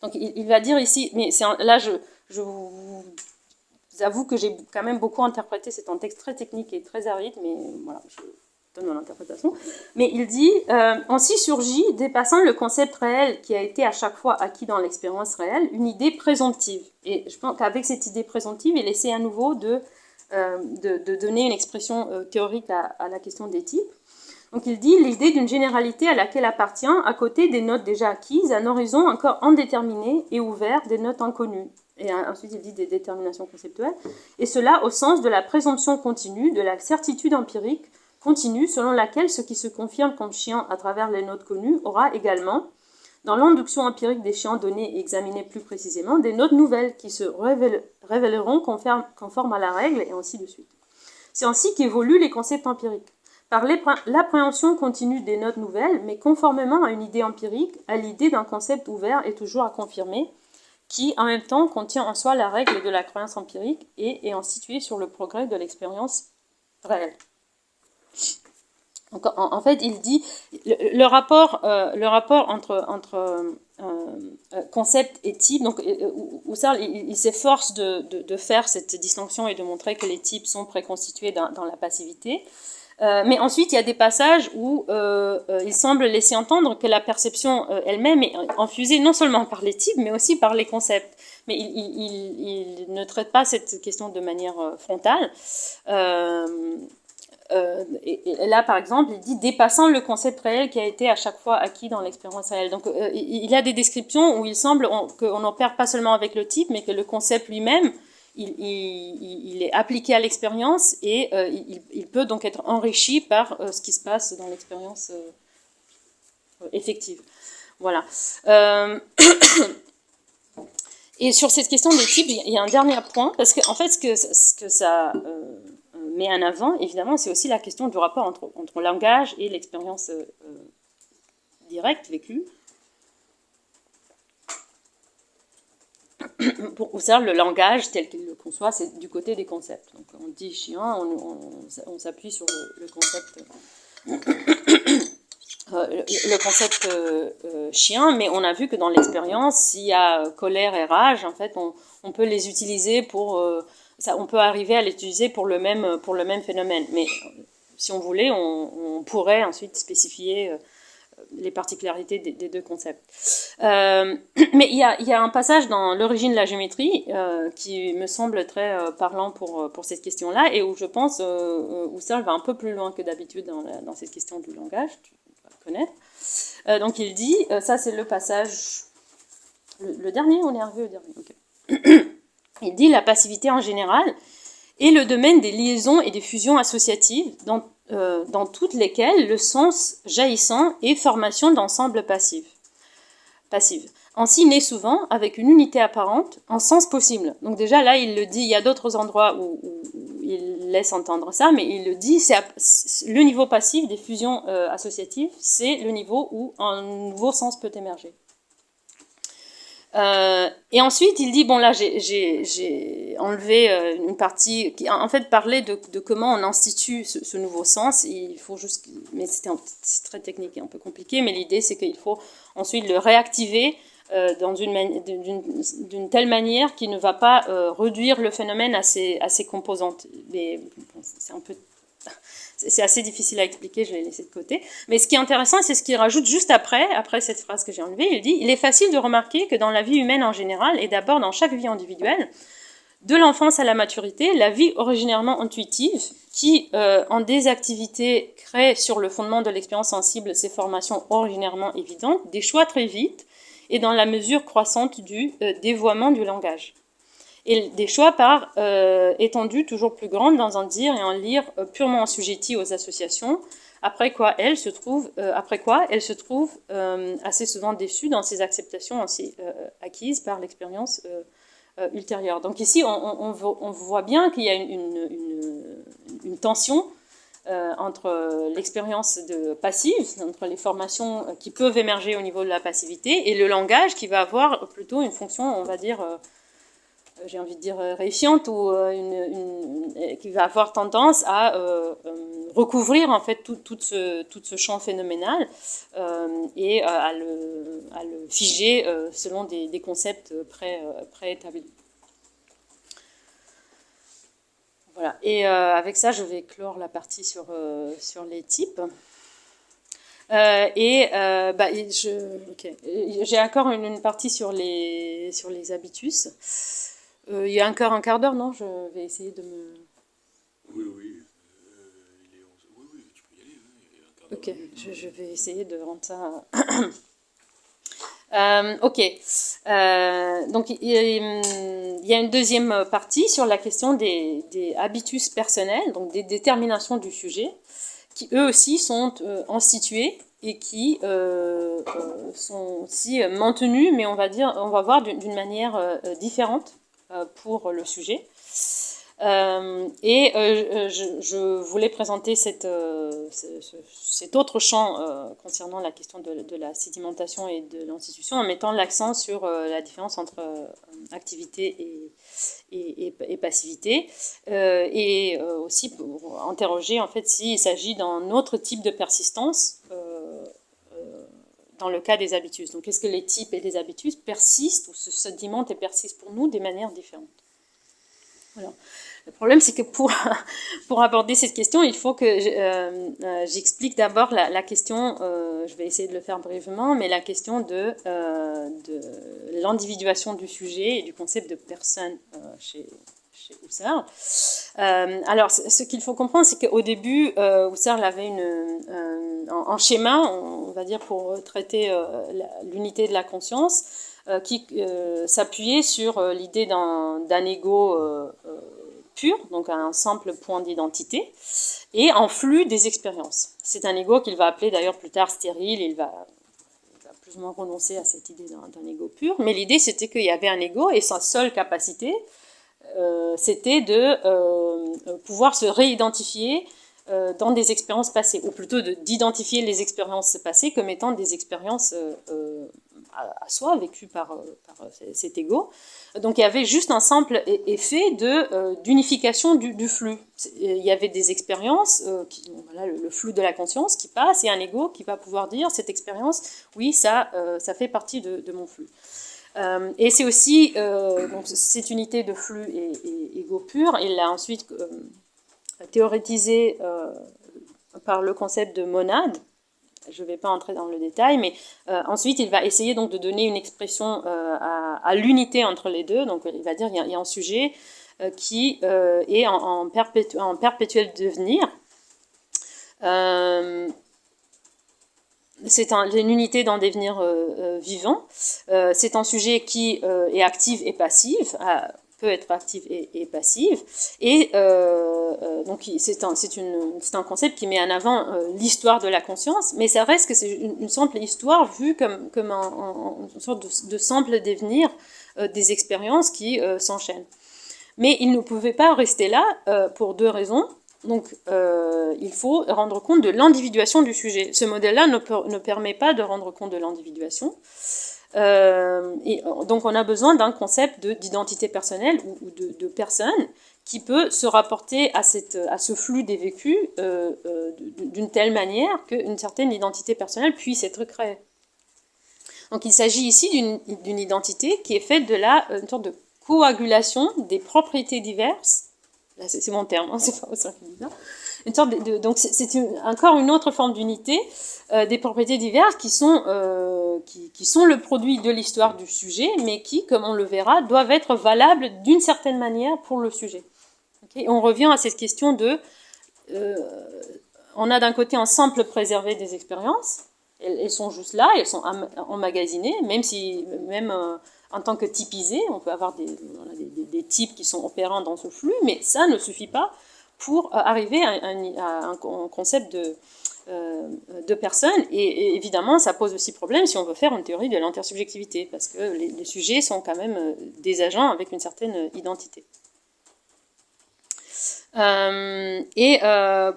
Donc il va dire ici, mais là je vous vous avoue que j'ai quand même beaucoup interprété, c'est un texte très technique et très aride, mais voilà, je donne mon interprétation. Mais il dit ainsi surgit, dépassant le concept réel qui a été à chaque fois acquis dans l'expérience réelle, une idée présomptive. Et je pense qu'avec cette idée présomptive, il essaie à nouveau de donner une expression théorique à la question des types. Donc il dit l'idée d'une généralité à laquelle appartient, à côté des notes déjà acquises, un horizon encore indéterminé et ouvert des notes inconnues. Et ensuite il dit des déterminations conceptuelles. Et cela au sens de la présomption continue, de la certitude empirique continue, selon laquelle ce qui se confirme comme chiant à travers les notes connues aura également, dans l'induction empirique des chiants donnés et examinés plus précisément, des notes nouvelles qui se révéleront conformes à la règle, et ainsi de suite. C'est ainsi qu'évoluent les concepts empiriques. Par l'appréhension continue des notes nouvelles, mais conformément à une idée empirique, à l'idée d'un concept ouvert et toujours à confirmer, qui en même temps contient en soi la règle de la croyance empirique et est situé sur le progrès de l'expérience réelle. Donc, en fait, il dit le rapport entre concept et type. Donc, Husserl, il s'efforce de faire cette distinction et de montrer que les types sont préconstitués dans la passivité. Mais ensuite, il y a des passages où il semble laisser entendre que la perception elle-même est infusée non seulement par les types, mais aussi par les concepts. Mais il ne traite pas cette question de manière frontale. Et là, par exemple, il dit dépassant le concept réel qui a été à chaque fois acquis dans l'expérience réelle. Donc, il y a des descriptions où il semble qu'on n'opère pas seulement avec le type, mais que le concept lui-même, il est appliqué à l'expérience et il peut donc être enrichi par ce qui se passe dans l'expérience effective. Voilà. Et sur cette question des types, il y a un dernier point, parce qu'en fait, ce que ça met en avant, évidemment, c'est aussi la question du rapport entre langage et l'expérience directe, vécue. Pour Husserl, le langage, tel qu'il le conçoit, c'est du côté des concepts. Donc, on dit chien, on s'appuie sur le concept... le concept chien, mais on a vu que dans l'expérience, s'il y a colère et rage, en fait, on peut les utiliser pour... on peut arriver à les utiliser pour le même phénomène. Mais si on voulait, on pourrait ensuite spécifier les particularités des deux concepts. Mais il y a un passage dans l'origine de la géométrie qui me semble très parlant pour cette question-là, et où je pense Husserl va un peu plus loin que d'habitude dans cette question du langage. Connaître. Donc il dit, ça c'est le passage, le dernier, on est arrivé au dernier. Okay. Il dit la passivité en général est le domaine des liaisons et des fusions associatives dans toutes lesquelles le sens jaillissant est formation d'ensembles passifs. Ainsi naît souvent, avec une unité apparente, en sens possible. Donc déjà là, il le dit, il y a d'autres endroits où il laisse entendre ça, mais il le dit, c'est le niveau passif des fusions associatives, c'est le niveau où un nouveau sens peut émerger. Et ensuite, il dit, bon là, j'ai enlevé une partie qui, en fait, parlait de comment on institue ce nouveau sens. Il faut juste, mais c'est très technique et un peu compliqué, mais l'idée, c'est qu'il faut ensuite le réactiver d'une telle manière qu'il ne va pas réduire le phénomène à ses composantes. Mais bon, c'est assez difficile à expliquer, je l'ai laissé de côté. Mais ce qui est intéressant, c'est ce qu'il rajoute juste après cette phrase que j'ai enlevée. Il dit « Il est facile de remarquer que dans la vie humaine en général, et d'abord dans chaque vie individuelle, de l'enfance à la maturité, la vie originairement intuitive, qui, en des activités créées sur le fondement de l'expérience sensible, ces formations originairement évidentes, déchoit très vite, et dans la mesure croissante du dévoiement du langage. Et des choix par étendue toujours plus grande dans un dire et un lire purement assujettis aux associations, après quoi elle se trouve assez souvent déçue dans ses acceptations ainsi acquises par l'expérience ultérieure. Donc ici, on voit bien qu'il y a une tension entre l'expérience passive, entre les formations qui peuvent émerger au niveau de la passivité, et le langage qui va avoir plutôt une fonction, on va dire, j'ai envie de dire réfiante, ou qui va avoir tendance à recouvrir en fait tout ce champ phénoménal et à le figer selon des concepts préétablis. Voilà. Et avec ça, je vais clore la partie sur les types. J'ai encore une partie sur les habitus. Il y a encore un quart d'heure, non? Je vais essayer de me... Oui, oui. Il est 11. Oui, oui, tu peux y aller. Hein. Il y a un quart d'heure. Ok, je vais essayer de rendre ça... ok. Donc, il y a une deuxième partie sur la question des habitus personnels, donc des déterminations du sujet, qui eux aussi sont institués et qui sont aussi maintenus, mais on va voir d'une manière différente pour le sujet. Je voulais présenter cet autre champ concernant la question de la sédimentation et de l'institution en mettant l'accent sur la différence entre activité et passivité, aussi pour interroger en fait s'il s'agit d'un autre type de persistance dans le cas des habitus. Donc est-ce que les types et les habitus persistent ou se sédimentent et persistent pour nous de manière différente? Voilà. Le problème, c'est que pour aborder cette question, il faut que j'explique d'abord la question, je vais essayer de le faire brièvement, mais la question de l'individuation du sujet et du concept de personne chez Husserl. Alors, ce qu'il faut comprendre, c'est qu'au début, Husserl avait un schéma, on va dire, pour traiter l'unité de la conscience, qui s'appuyait sur l'idée d'un ego pur, donc un simple point d'identité, et en flux des expériences. C'est un ego qu'il va appeler d'ailleurs plus tard stérile, il va plus ou moins renoncer à cette idée d'un ego pur, mais l'idée c'était qu'il y avait un ego et sa seule capacité, c'était de pouvoir se réidentifier dans des expériences passées, ou plutôt d'identifier les expériences passées comme étant des expériences à soi, vécues par cet ego. Donc il y avait juste un simple effet d'unification du flux. Il y avait des expériences, voilà, le flux de la conscience qui passe, et un ego qui va pouvoir dire, cette expérience, oui, ça fait partie de mon flux. Et c'est aussi donc cette unité de flux et ego pur, il l'a ensuite théorétisé par le concept de monade. Je ne vais pas entrer dans le détail, mais ensuite il va essayer donc de donner une expression à l'unité entre les deux. Donc il va dire qu'il y a un sujet qui est en perpétuel devenir. C'est une unité d'un devenir vivant. C'est un sujet qui est actif et passif, peut être active et passive. Et donc c'est un concept qui met en avant l'histoire de la conscience, mais ça reste que c'est une simple histoire vue comme une sorte de simple devenir des expériences qui s'enchaînent. Mais il ne pouvait pas rester là pour deux raisons. Donc, il faut rendre compte de l'individuation du sujet. Ce modèle-là ne permet pas de rendre compte de l'individuation. Donc, on a besoin d'un concept d'identité personnelle ou de personne qui peut se rapporter à ce flux des vécus d'une telle manière qu'une certaine identité personnelle puisse être créée. Donc, il s'agit ici d'une identité qui est faite de une sorte de coagulation des propriétés diverses. Là, c'est mon terme, hein, c'est pas au sens bizarre. Donc c'est encore une autre forme d'unité des propriétés diverses qui sont le produit de l'histoire du sujet, mais qui, comme on le verra, doivent être valables d'une certaine manière pour le sujet. Okay, on revient à cette question on a d'un côté un simple préservé des expériences, elles sont juste là, elles sont emmagasinées, même en tant que typisées, on peut avoir des types qui sont opérants dans ce flux, mais ça ne suffit pas pour arriver à un concept de personne. Et évidemment, ça pose aussi problème si on veut faire une théorie de l'intersubjectivité, parce que les sujets sont quand même des agents avec une certaine identité.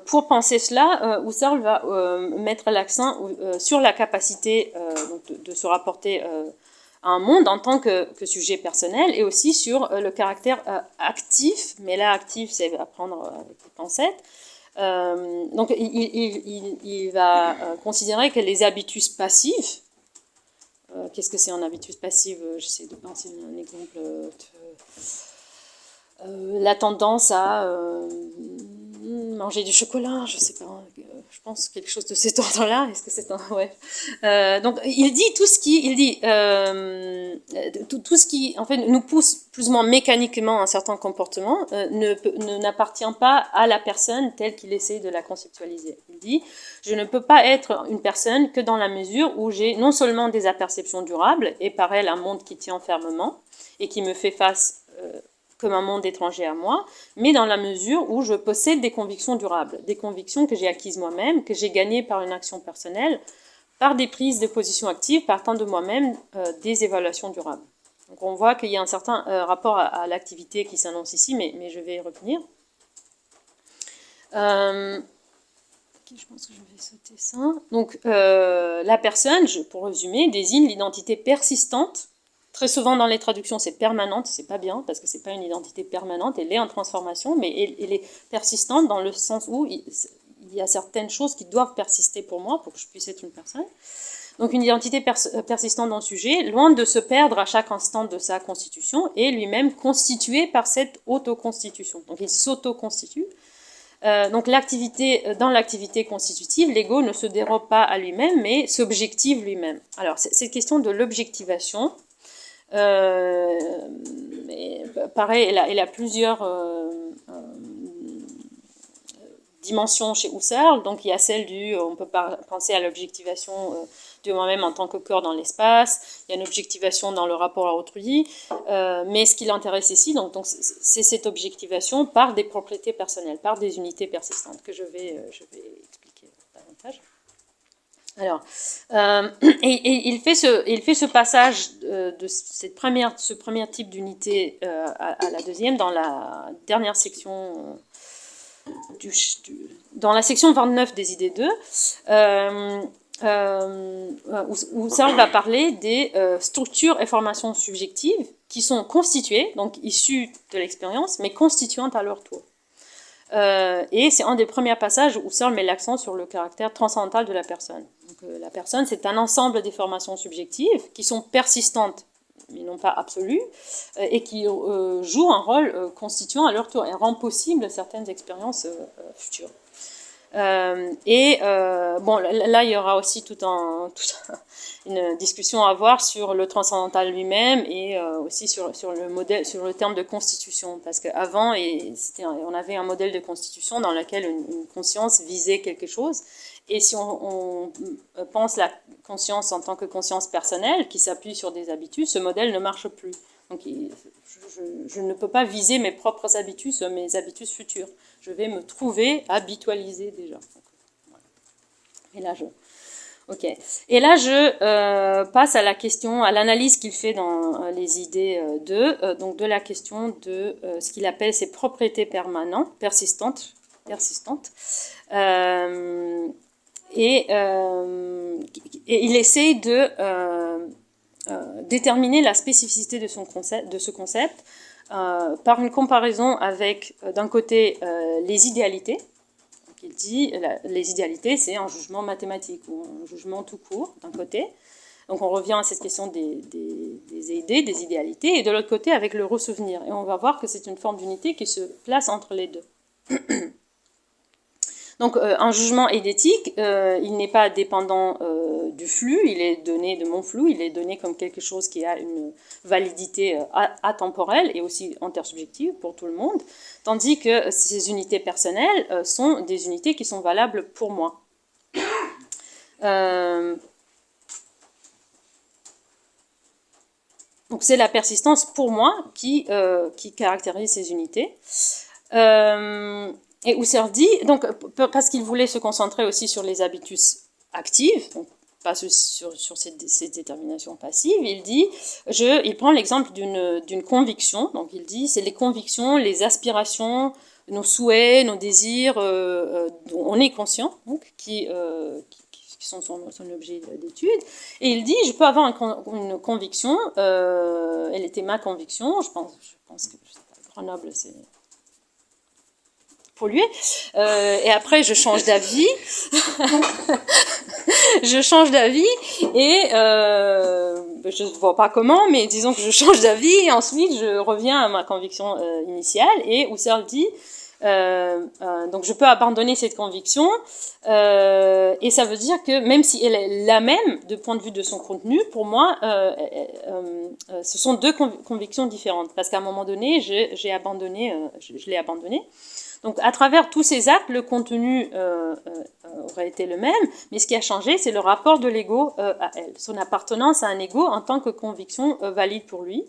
Pour penser cela, Husserl va mettre l'accent sur la capacité de se rapporter à un monde en tant que sujet personnel, et aussi sur le caractère actif, mais là actif c'est à prendre avec les pincettes. Donc il va considérer que les habitus passifs, qu'est-ce que c'est un habitus passif? J'essaie de penser à un exemple. la tendance à manger du chocolat, je sais pas, je pense quelque chose de cet ordre-là. Est-ce que c'est un ouais. Donc il dit tout ce qui en fait nous pousse plus ou moins mécaniquement à un certain comportement n'appartient pas à la personne telle qu'il essaie de la conceptualiser. Il dit je ne peux pas être une personne que dans la mesure où j'ai non seulement des apperceptions durables et par elles un monde qui tient fermement et qui me fait face comme un monde étranger à moi, mais dans la mesure où je possède des convictions durables, des convictions que j'ai acquises moi-même, que j'ai gagnées par une action personnelle, par des prises de position actives, partant de moi-même, des évaluations durables. Donc on voit qu'il y a un certain rapport à l'activité qui s'annonce ici, mais je vais y revenir. Je pense que je vais sauter ça. Donc la personne, pour résumer, désigne l'identité persistante. Très souvent dans les traductions, c'est permanente, c'est pas bien, parce que c'est pas une identité permanente, elle est en transformation, mais elle est persistante dans le sens où il y a certaines choses qui doivent persister pour moi, pour que je puisse être une personne. Donc une identité persistante dans le sujet, loin de se perdre à chaque instant de sa constitution, est lui-même constitué par cette autoconstitution. Donc il s'autoconstitue. Donc dans l'activité constitutive, l'ego ne se dérobe pas à lui-même, mais s'objective lui-même. Alors cette question de l'objectivation, pareil, elle a plusieurs dimensions chez Husserl. Donc il y a celle on peut penser à l'objectivation de moi-même en tant que corps dans l'espace, il y a une objectivation dans le rapport à autrui, mais ce qui l'intéresse ici, donc c'est cette objectivation par des propriétés personnelles, par des unités persistantes que je vais expliquer davantage. Alors, et il fait ce passage de ce premier type d'unité à la deuxième dans la dernière section dans la section 29 des idées 2, où Husserl va parler des structures et formations subjectives qui sont constituées, donc issues de l'expérience, mais constituantes à leur tour. Et c'est un des premiers passages où Husserl met l'accent sur le caractère transcendantal de la personne. Donc, la personne, c'est un ensemble des formations subjectives qui sont persistantes, mais non pas absolues, et qui jouent un rôle constituant à leur tour et rend possible certaines expériences futures. Bon, là, il y aura aussi une discussion à avoir sur le transcendantal lui-même et aussi sur le terme de constitution, parce qu'avant, on avait un modèle de constitution dans lequel une conscience visait quelque chose, et si on pense la conscience en tant que conscience personnelle qui s'appuie sur des habitudes, ce modèle ne marche plus. Donc, je ne peux pas viser mes propres habitudes, mes habitudes futures. Je vais me trouver habitualisée déjà. Donc, voilà. Et là, je passe à la question, à l'analyse qu'il fait dans les idées 2, donc de la question de ce qu'il appelle ses propriétés permanentes, persistantes. Et il essaie de déterminer la spécificité de ce concept par une comparaison avec, d'un côté, les idéalités. Donc, il dit les idéalités, c'est un jugement mathématique ou un jugement tout court, d'un côté. Donc on revient à cette question des idées, des idéalités, et de l'autre côté avec le ressouvenir. Et on va voir que c'est une forme d'unité qui se place entre les deux. Donc un jugement idétique, il n'est pas dépendant du flux, il est donné de mon flux, il est donné comme quelque chose qui a une validité atemporelle et aussi intersubjective pour tout le monde, tandis que ces unités personnelles sont des unités qui sont valables pour moi. Donc c'est la persistance pour moi qui caractérise ces unités. Et Husserl dit, donc, parce qu'il voulait se concentrer aussi sur les habitus actives, donc pas sur ces déterminations passives, il prend l'exemple d'une conviction, donc il dit, c'est les convictions, les aspirations, nos souhaits, nos désirs, dont on est conscient, donc, qui sont son objet d'étude, et il dit, je peux avoir une conviction, elle était ma conviction, je pense que Grenoble, c'est pollué. Et après, je change d'avis. Je change d'avis et je ne vois pas comment, mais disons que je change d'avis et ensuite je reviens à ma conviction initiale et Husserl dit donc je peux abandonner cette conviction et ça veut dire que même si elle est la même de point de vue de son contenu, pour moi ce sont deux convictions différentes parce qu'à un moment donné j'ai abandonné, je l'ai abandonné. Donc, à travers tous ces actes, le contenu aurait été le même, mais ce qui a changé, c'est le rapport de l'ego à elle, son appartenance à un ego en tant que conviction valide pour lui.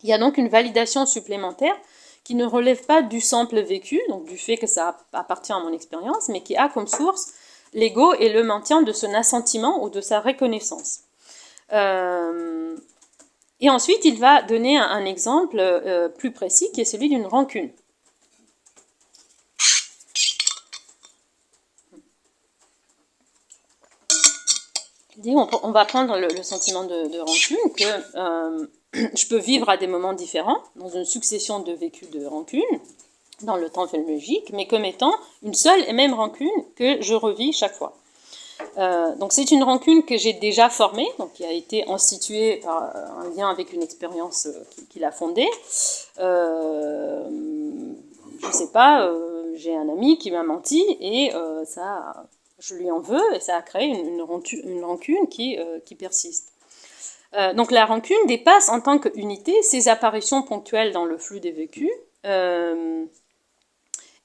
Il y a donc une validation supplémentaire qui ne relève pas du simple vécu, donc du fait que ça appartient à mon expérience, mais qui a comme source l'ego et le maintien de son assentiment ou de sa reconnaissance. Et ensuite, il va donner un exemple plus précis, qui est celui d'une rancune. On va prendre le sentiment de rancune, que je peux vivre à des moments différents, dans une succession de vécus de rancune, dans le temps phénoménologique, mais comme étant une seule et même rancune que je revis chaque fois. Donc c'est une rancune que j'ai déjà formée, donc qui a été instituée par un lien avec une expérience qui l'a fondée. Je sais pas, j'ai un ami qui m'a menti et ça... Je lui en veux et ça a créé une rancune qui persiste. Donc la rancune dépasse en tant qu'unité ses apparitions ponctuelles dans le flux des vécus.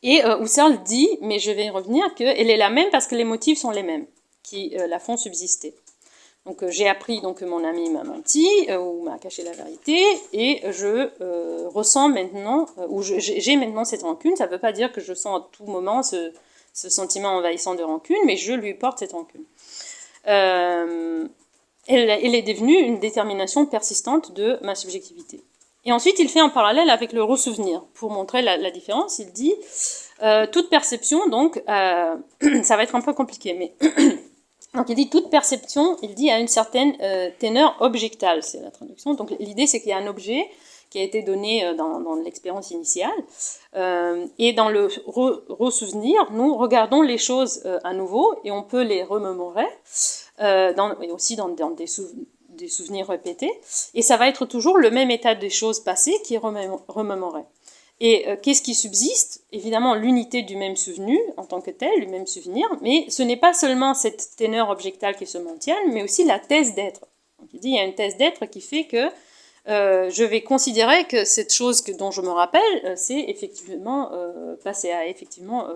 Et Husserl dit, mais je vais y revenir, qu'elle est la même parce que les motifs sont les mêmes qui la font subsister. Donc j'ai appris donc, que mon ami m'a menti ou m'a caché la vérité et je ressens maintenant, ou j'ai maintenant cette rancune. Ça ne veut pas dire que je sens à tout moment ce sentiment envahissant de rancune, mais je lui porte cette rancune. Elle est devenue une détermination persistante de ma subjectivité. Et ensuite, il fait un parallèle avec le ressouvenir. Pour montrer la différence, il dit toute perception, donc, ça va être un peu compliqué, mais... donc il dit toute perception, il dit à une certaine teneur objectale, c'est la traduction. Donc l'idée, c'est qu'il y a un objet qui a été donné dans l'expérience initiale. Et dans le ressouvenir, nous regardons les choses à nouveau et on peut les remémorer, et aussi dans des souvenirs répétés. Et ça va être toujours le même état des choses passées qui est remémoré. Et qu'est-ce qui subsiste? Évidemment, l'unité du même souvenir en tant que tel, le même souvenir, mais ce n'est pas seulement cette teneur objectale qui se maintient, mais aussi la thèse d'être. Donc, il dit, il y a une thèse d'être qui fait que je vais considérer que cette chose dont je me rappelle, c'est effectivement passé, a effectivement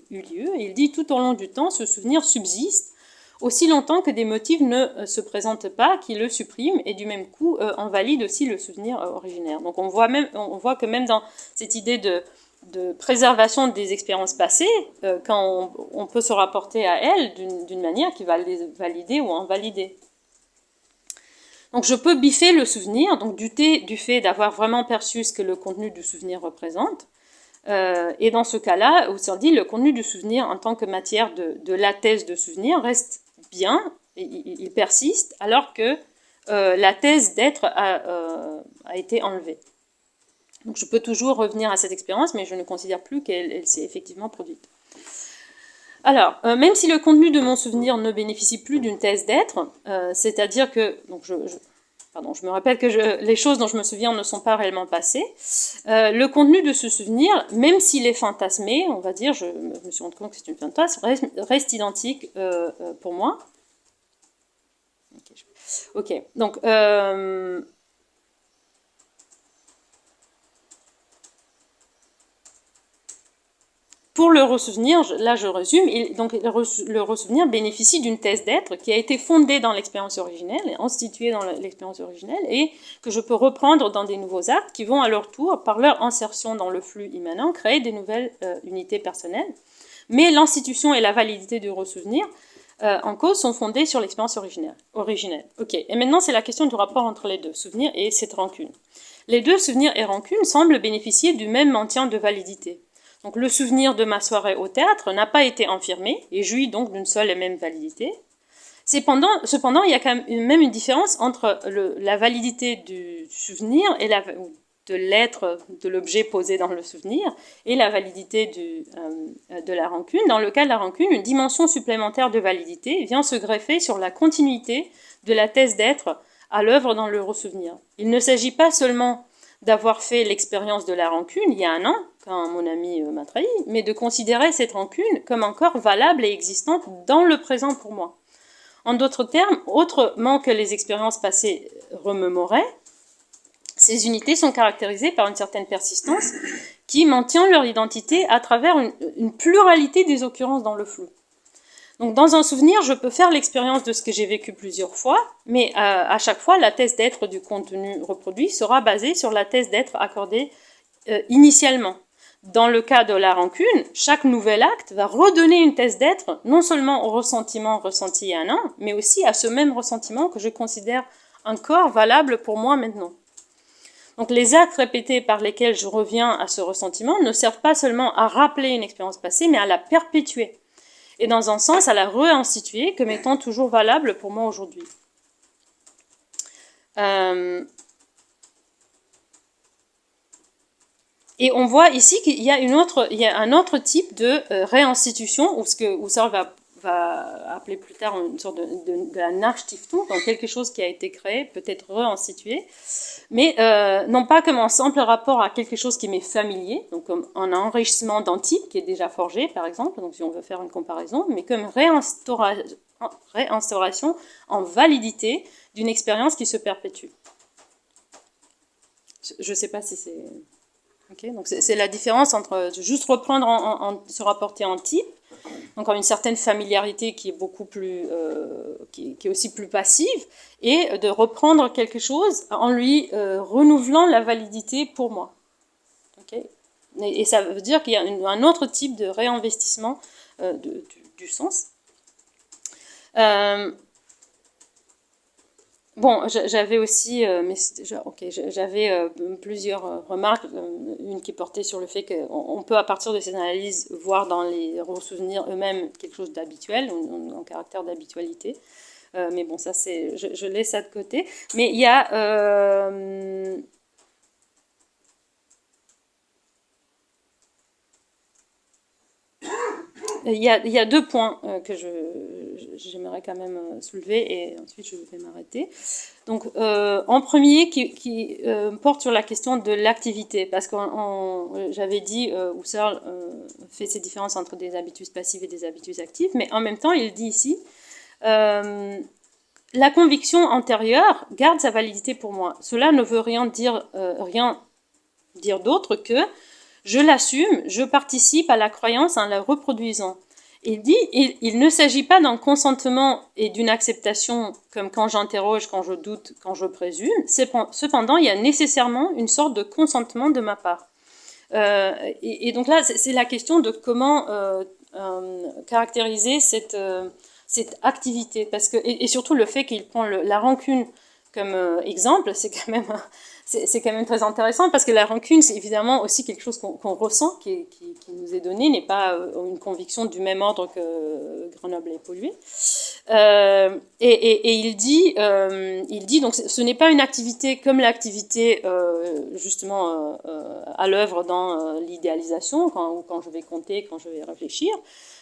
eu lieu. Et il dit tout au long du temps, ce souvenir subsiste aussi longtemps que des motifs ne se présentent pas, qui le suppriment et du même coup invalident aussi le souvenir originaire. Donc on voit que même dans cette idée de préservation des expériences passées, quand on peut se rapporter à elles d'une manière qui va les valider ou invalider. Donc je peux biffer le souvenir, donc douter du fait d'avoir vraiment perçu ce que le contenu du souvenir représente. Et dans ce cas-là, Husserl dit, le contenu du souvenir en tant que matière de la thèse de souvenir reste bien, il persiste, alors que la thèse d'être a été enlevée. Donc je peux toujours revenir à cette expérience, mais je ne considère plus qu'elle s'est effectivement produite. Alors, même si le contenu de mon souvenir ne bénéficie plus d'une thèse d'être, c'est-à-dire que, donc je me rappelle que les choses dont je me souviens ne sont pas réellement passées, le contenu de ce souvenir, même s'il est fantasmé, on va dire, je me suis rendu compte que c'est une fantasme, reste identique pour moi. Ok, donc... Pour le ressouvenir, là je résume, donc le ressouvenir bénéficie d'une thèse d'être qui a été fondée dans l'expérience originelle, instituée dans l'expérience originelle, et que je peux reprendre dans des nouveaux actes qui vont à leur tour, par leur insertion dans le flux immanent, créer des nouvelles unités personnelles. Mais l'institution et la validité du ressouvenir en cause sont fondées sur l'expérience originelle. Ok, et maintenant c'est la question du rapport entre les deux, souvenir et cette rancune. Les deux, souvenirs et rancune, semblent bénéficier du même maintien de validité. Donc le souvenir de ma soirée au théâtre n'a pas été infirmé et jouit donc d'une seule et même validité. Cependant, il y a quand même une différence entre la validité du souvenir et de l'être, de l'objet posé dans le souvenir, et la validité de la rancune. Dans le cas de la rancune, une dimension supplémentaire de validité vient se greffer sur la continuité de la thèse d'être à l'œuvre dans le ressouvenir. Il ne s'agit pas seulement d'avoir fait l'expérience de la rancune il y a un an, quand mon ami m'a trahi, mais de considérer cette rancune comme encore valable et existante dans le présent pour moi. En d'autres termes, autrement que les expériences passées remémorées, ces unités sont caractérisées par une certaine persistance qui maintient leur identité à travers une pluralité des occurrences dans le flou. Donc dans un souvenir, je peux faire l'expérience de ce que j'ai vécu plusieurs fois, mais à chaque fois, la thèse d'être du contenu reproduit sera basée sur la thèse d'être accordée initialement. Dans le cas de la rancune, chaque nouvel acte va redonner une thèse d'être, non seulement au ressentiment ressenti il y a un an, mais aussi à ce même ressentiment que je considère encore valable pour moi maintenant. Donc les actes répétés par lesquels je reviens à ce ressentiment ne servent pas seulement à rappeler une expérience passée, mais à la perpétuer. Et dans un sens, à la réinstituer comme étant toujours valable pour moi aujourd'hui. Et on voit ici qu'il y a un autre type de réinstitution, ou ce que Husserl va appeler plus tard une sorte de la Nachstiftung, donc quelque chose qui a été créé, peut-être réinstitué, mais non pas comme un simple rapport à quelque chose qui m'est familier, donc comme un enrichissement d'un type qui est déjà forgé, par exemple, donc si on veut faire une comparaison, mais comme réinstauration en validité d'une expérience qui se perpétue. Je ne sais pas si c'est... Okay, donc c'est la différence entre juste reprendre, se rapporter en type, donc en une certaine familiarité qui est beaucoup plus, qui est aussi plus passive, et de reprendre quelque chose en lui renouvelant la validité pour moi. Okay, et ça veut dire qu'il y a un autre type de réinvestissement du sens. Bon, j'avais aussi, j'avais plusieurs remarques, une qui portait sur le fait qu'on peut à partir de ces analyses voir dans les ressouvenirs eux-mêmes quelque chose d'habituel, un caractère d'habitualité. Mais bon, ça c'est, je laisse ça de côté. Mais il y a il y a deux points que j'aimerais quand même soulever et ensuite je vais m'arrêter. Donc, en premier, qui porte sur la question de l'activité, parce que j'avais dit, Husserl fait ces différences entre des habitudes passives et des habitudes actives, mais en même temps, il dit ici, la conviction antérieure garde sa validité pour moi. Cela ne veut rien dire d'autre que je l'assume, je participe à la croyance en la reproduisant. Il dit, il ne s'agit pas d'un consentement et d'une acceptation comme quand j'interroge, quand je doute, quand je présume. Cependant, il y a nécessairement une sorte de consentement de ma part. Et donc là, c'est la question de comment caractériser cette activité. Parce que, et surtout le fait qu'il prend la rancune comme exemple, c'est quand même très intéressant parce que la rancune, c'est évidemment aussi quelque chose qu'on ressent, qui nous est donné, n'est pas une conviction du même ordre que Grenoble est pollué. Et il dit donc ce n'est pas une activité comme l'activité justement à l'œuvre dans l'idéalisation, quand je vais compter, quand je vais réfléchir,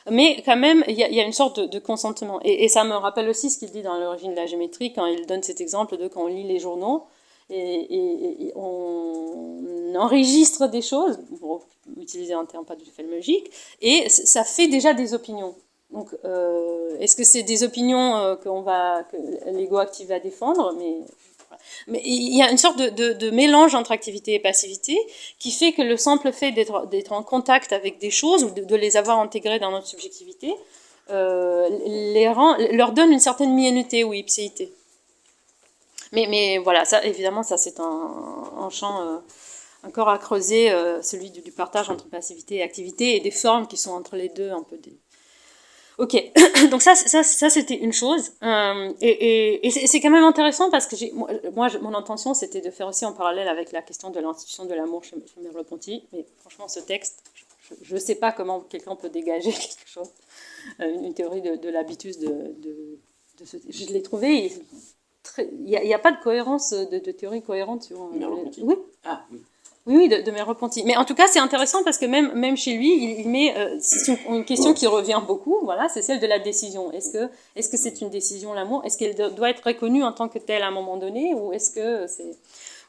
mais quand même il y a une sorte de consentement. Et ça me rappelle aussi ce qu'il dit dans l'origine de la géométrie quand il donne cet exemple de quand on lit les journaux. Et on enregistre des choses, pour utiliser un terme pas du tout logique, et ça fait déjà des opinions. Donc, est-ce que c'est des opinions que l'ego actif va défendre, mais il y a une sorte de mélange entre activité et passivité qui fait que le simple fait d'être en contact avec des choses ou de les avoir intégrées dans notre subjectivité leur donne une certaine mienneté ou ipséité. Mais voilà, ça, évidemment, ça c'est un champ encore à creuser, celui du partage entre passivité et activité, et des formes qui sont entre les deux, un peu des... Ok, donc ça c'était une chose, et c'est quand même intéressant parce que mon intention c'était de faire aussi en parallèle avec la question de l'institution de l'amour chez Merleau-Ponty, mais franchement ce texte, je ne sais pas comment quelqu'un peut dégager quelque chose, une théorie de l'habitus de ce... Je l'ai trouvé... Il n'y a pas de cohérence, de théorie cohérente sur... Merleau-Ponty. Oui. Ah, oui. Oui, de mes repentis. Mais en tout cas, c'est intéressant parce que même chez lui, il met c'est une question qui revient beaucoup. Voilà, c'est celle de la décision. Est-ce que c'est une décision, l'amour? Est-ce qu'elle doit être reconnue en tant que telle à un moment donné, ou est-ce que c'est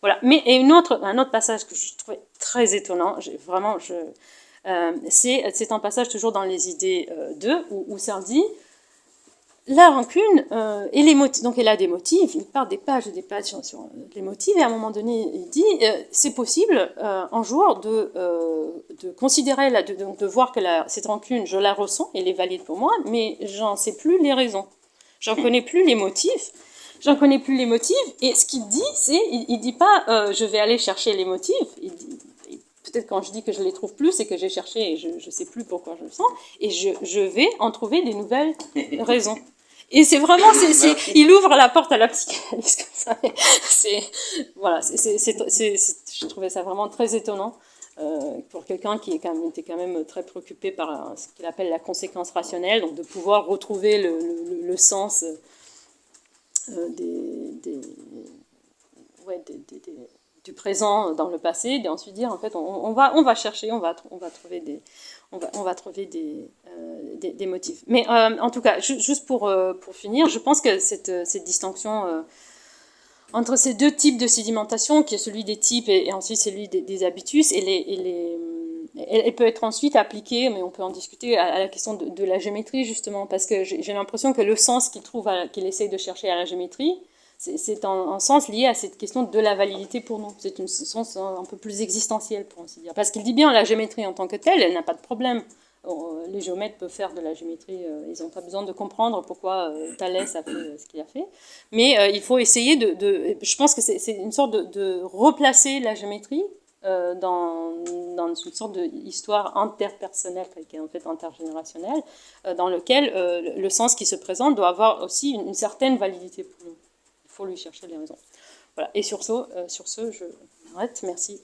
voilà. Mais et un autre passage que je trouvais très étonnant, c'est un passage toujours dans les idées 2 où Sardi la rancune et les motifs, donc elle a des motifs, il part des pages et des pages sur les motifs, et à un moment donné, il dit c'est possible un jour de considérer, de voir que cette rancune, je la ressens, elle est valide pour moi, mais j'en sais plus les raisons. J'en connais plus les motifs. J'en connais plus les motifs, et ce qu'il dit, c'est, il dit pas je vais aller chercher les motifs, il dit, peut-être quand je dis que je les trouve plus, c'est que j'ai cherché et je sais plus pourquoi je le sens, et je vais en trouver des nouvelles raisons. Et c'est vraiment, il ouvre la porte à la psychanalyse comme ça. Voilà, je trouvais ça vraiment très étonnant pour quelqu'un qui était quand même très préoccupé par ce qu'il appelle la conséquence rationnelle, donc de pouvoir retrouver le sens du présent dans le passé, et ensuite dire en fait on va chercher, on va trouver des motifs. Mais en tout cas, juste pour finir, je pense que cette distinction entre ces deux types de sédimentation, qui est celui des types et ensuite celui des habitus, elle peut être ensuite appliquée, mais on peut en discuter, à la question de la géométrie, justement, parce que j'ai l'impression que le sens qu'il essaye de chercher à la géométrie, c'est un sens lié à cette question de la validité pour nous. C'est un sens un peu plus existentiel, pour ainsi dire. Parce qu'il dit bien, la géométrie en tant que telle, elle n'a pas de problème. Les géomètres peuvent faire de la géométrie, ils n'ont pas besoin de comprendre pourquoi Thalès a fait ce qu'il a fait. Mais il faut essayer je pense que c'est une sorte de replacer la géométrie dans une sorte d'histoire interpersonnelle, qui est en fait intergénérationnelle, dans lequel le sens qui se présente doit avoir aussi une certaine validité pour nous. Il faut lui chercher les raisons. Voilà. Et sur ce, je m'arrête. Merci.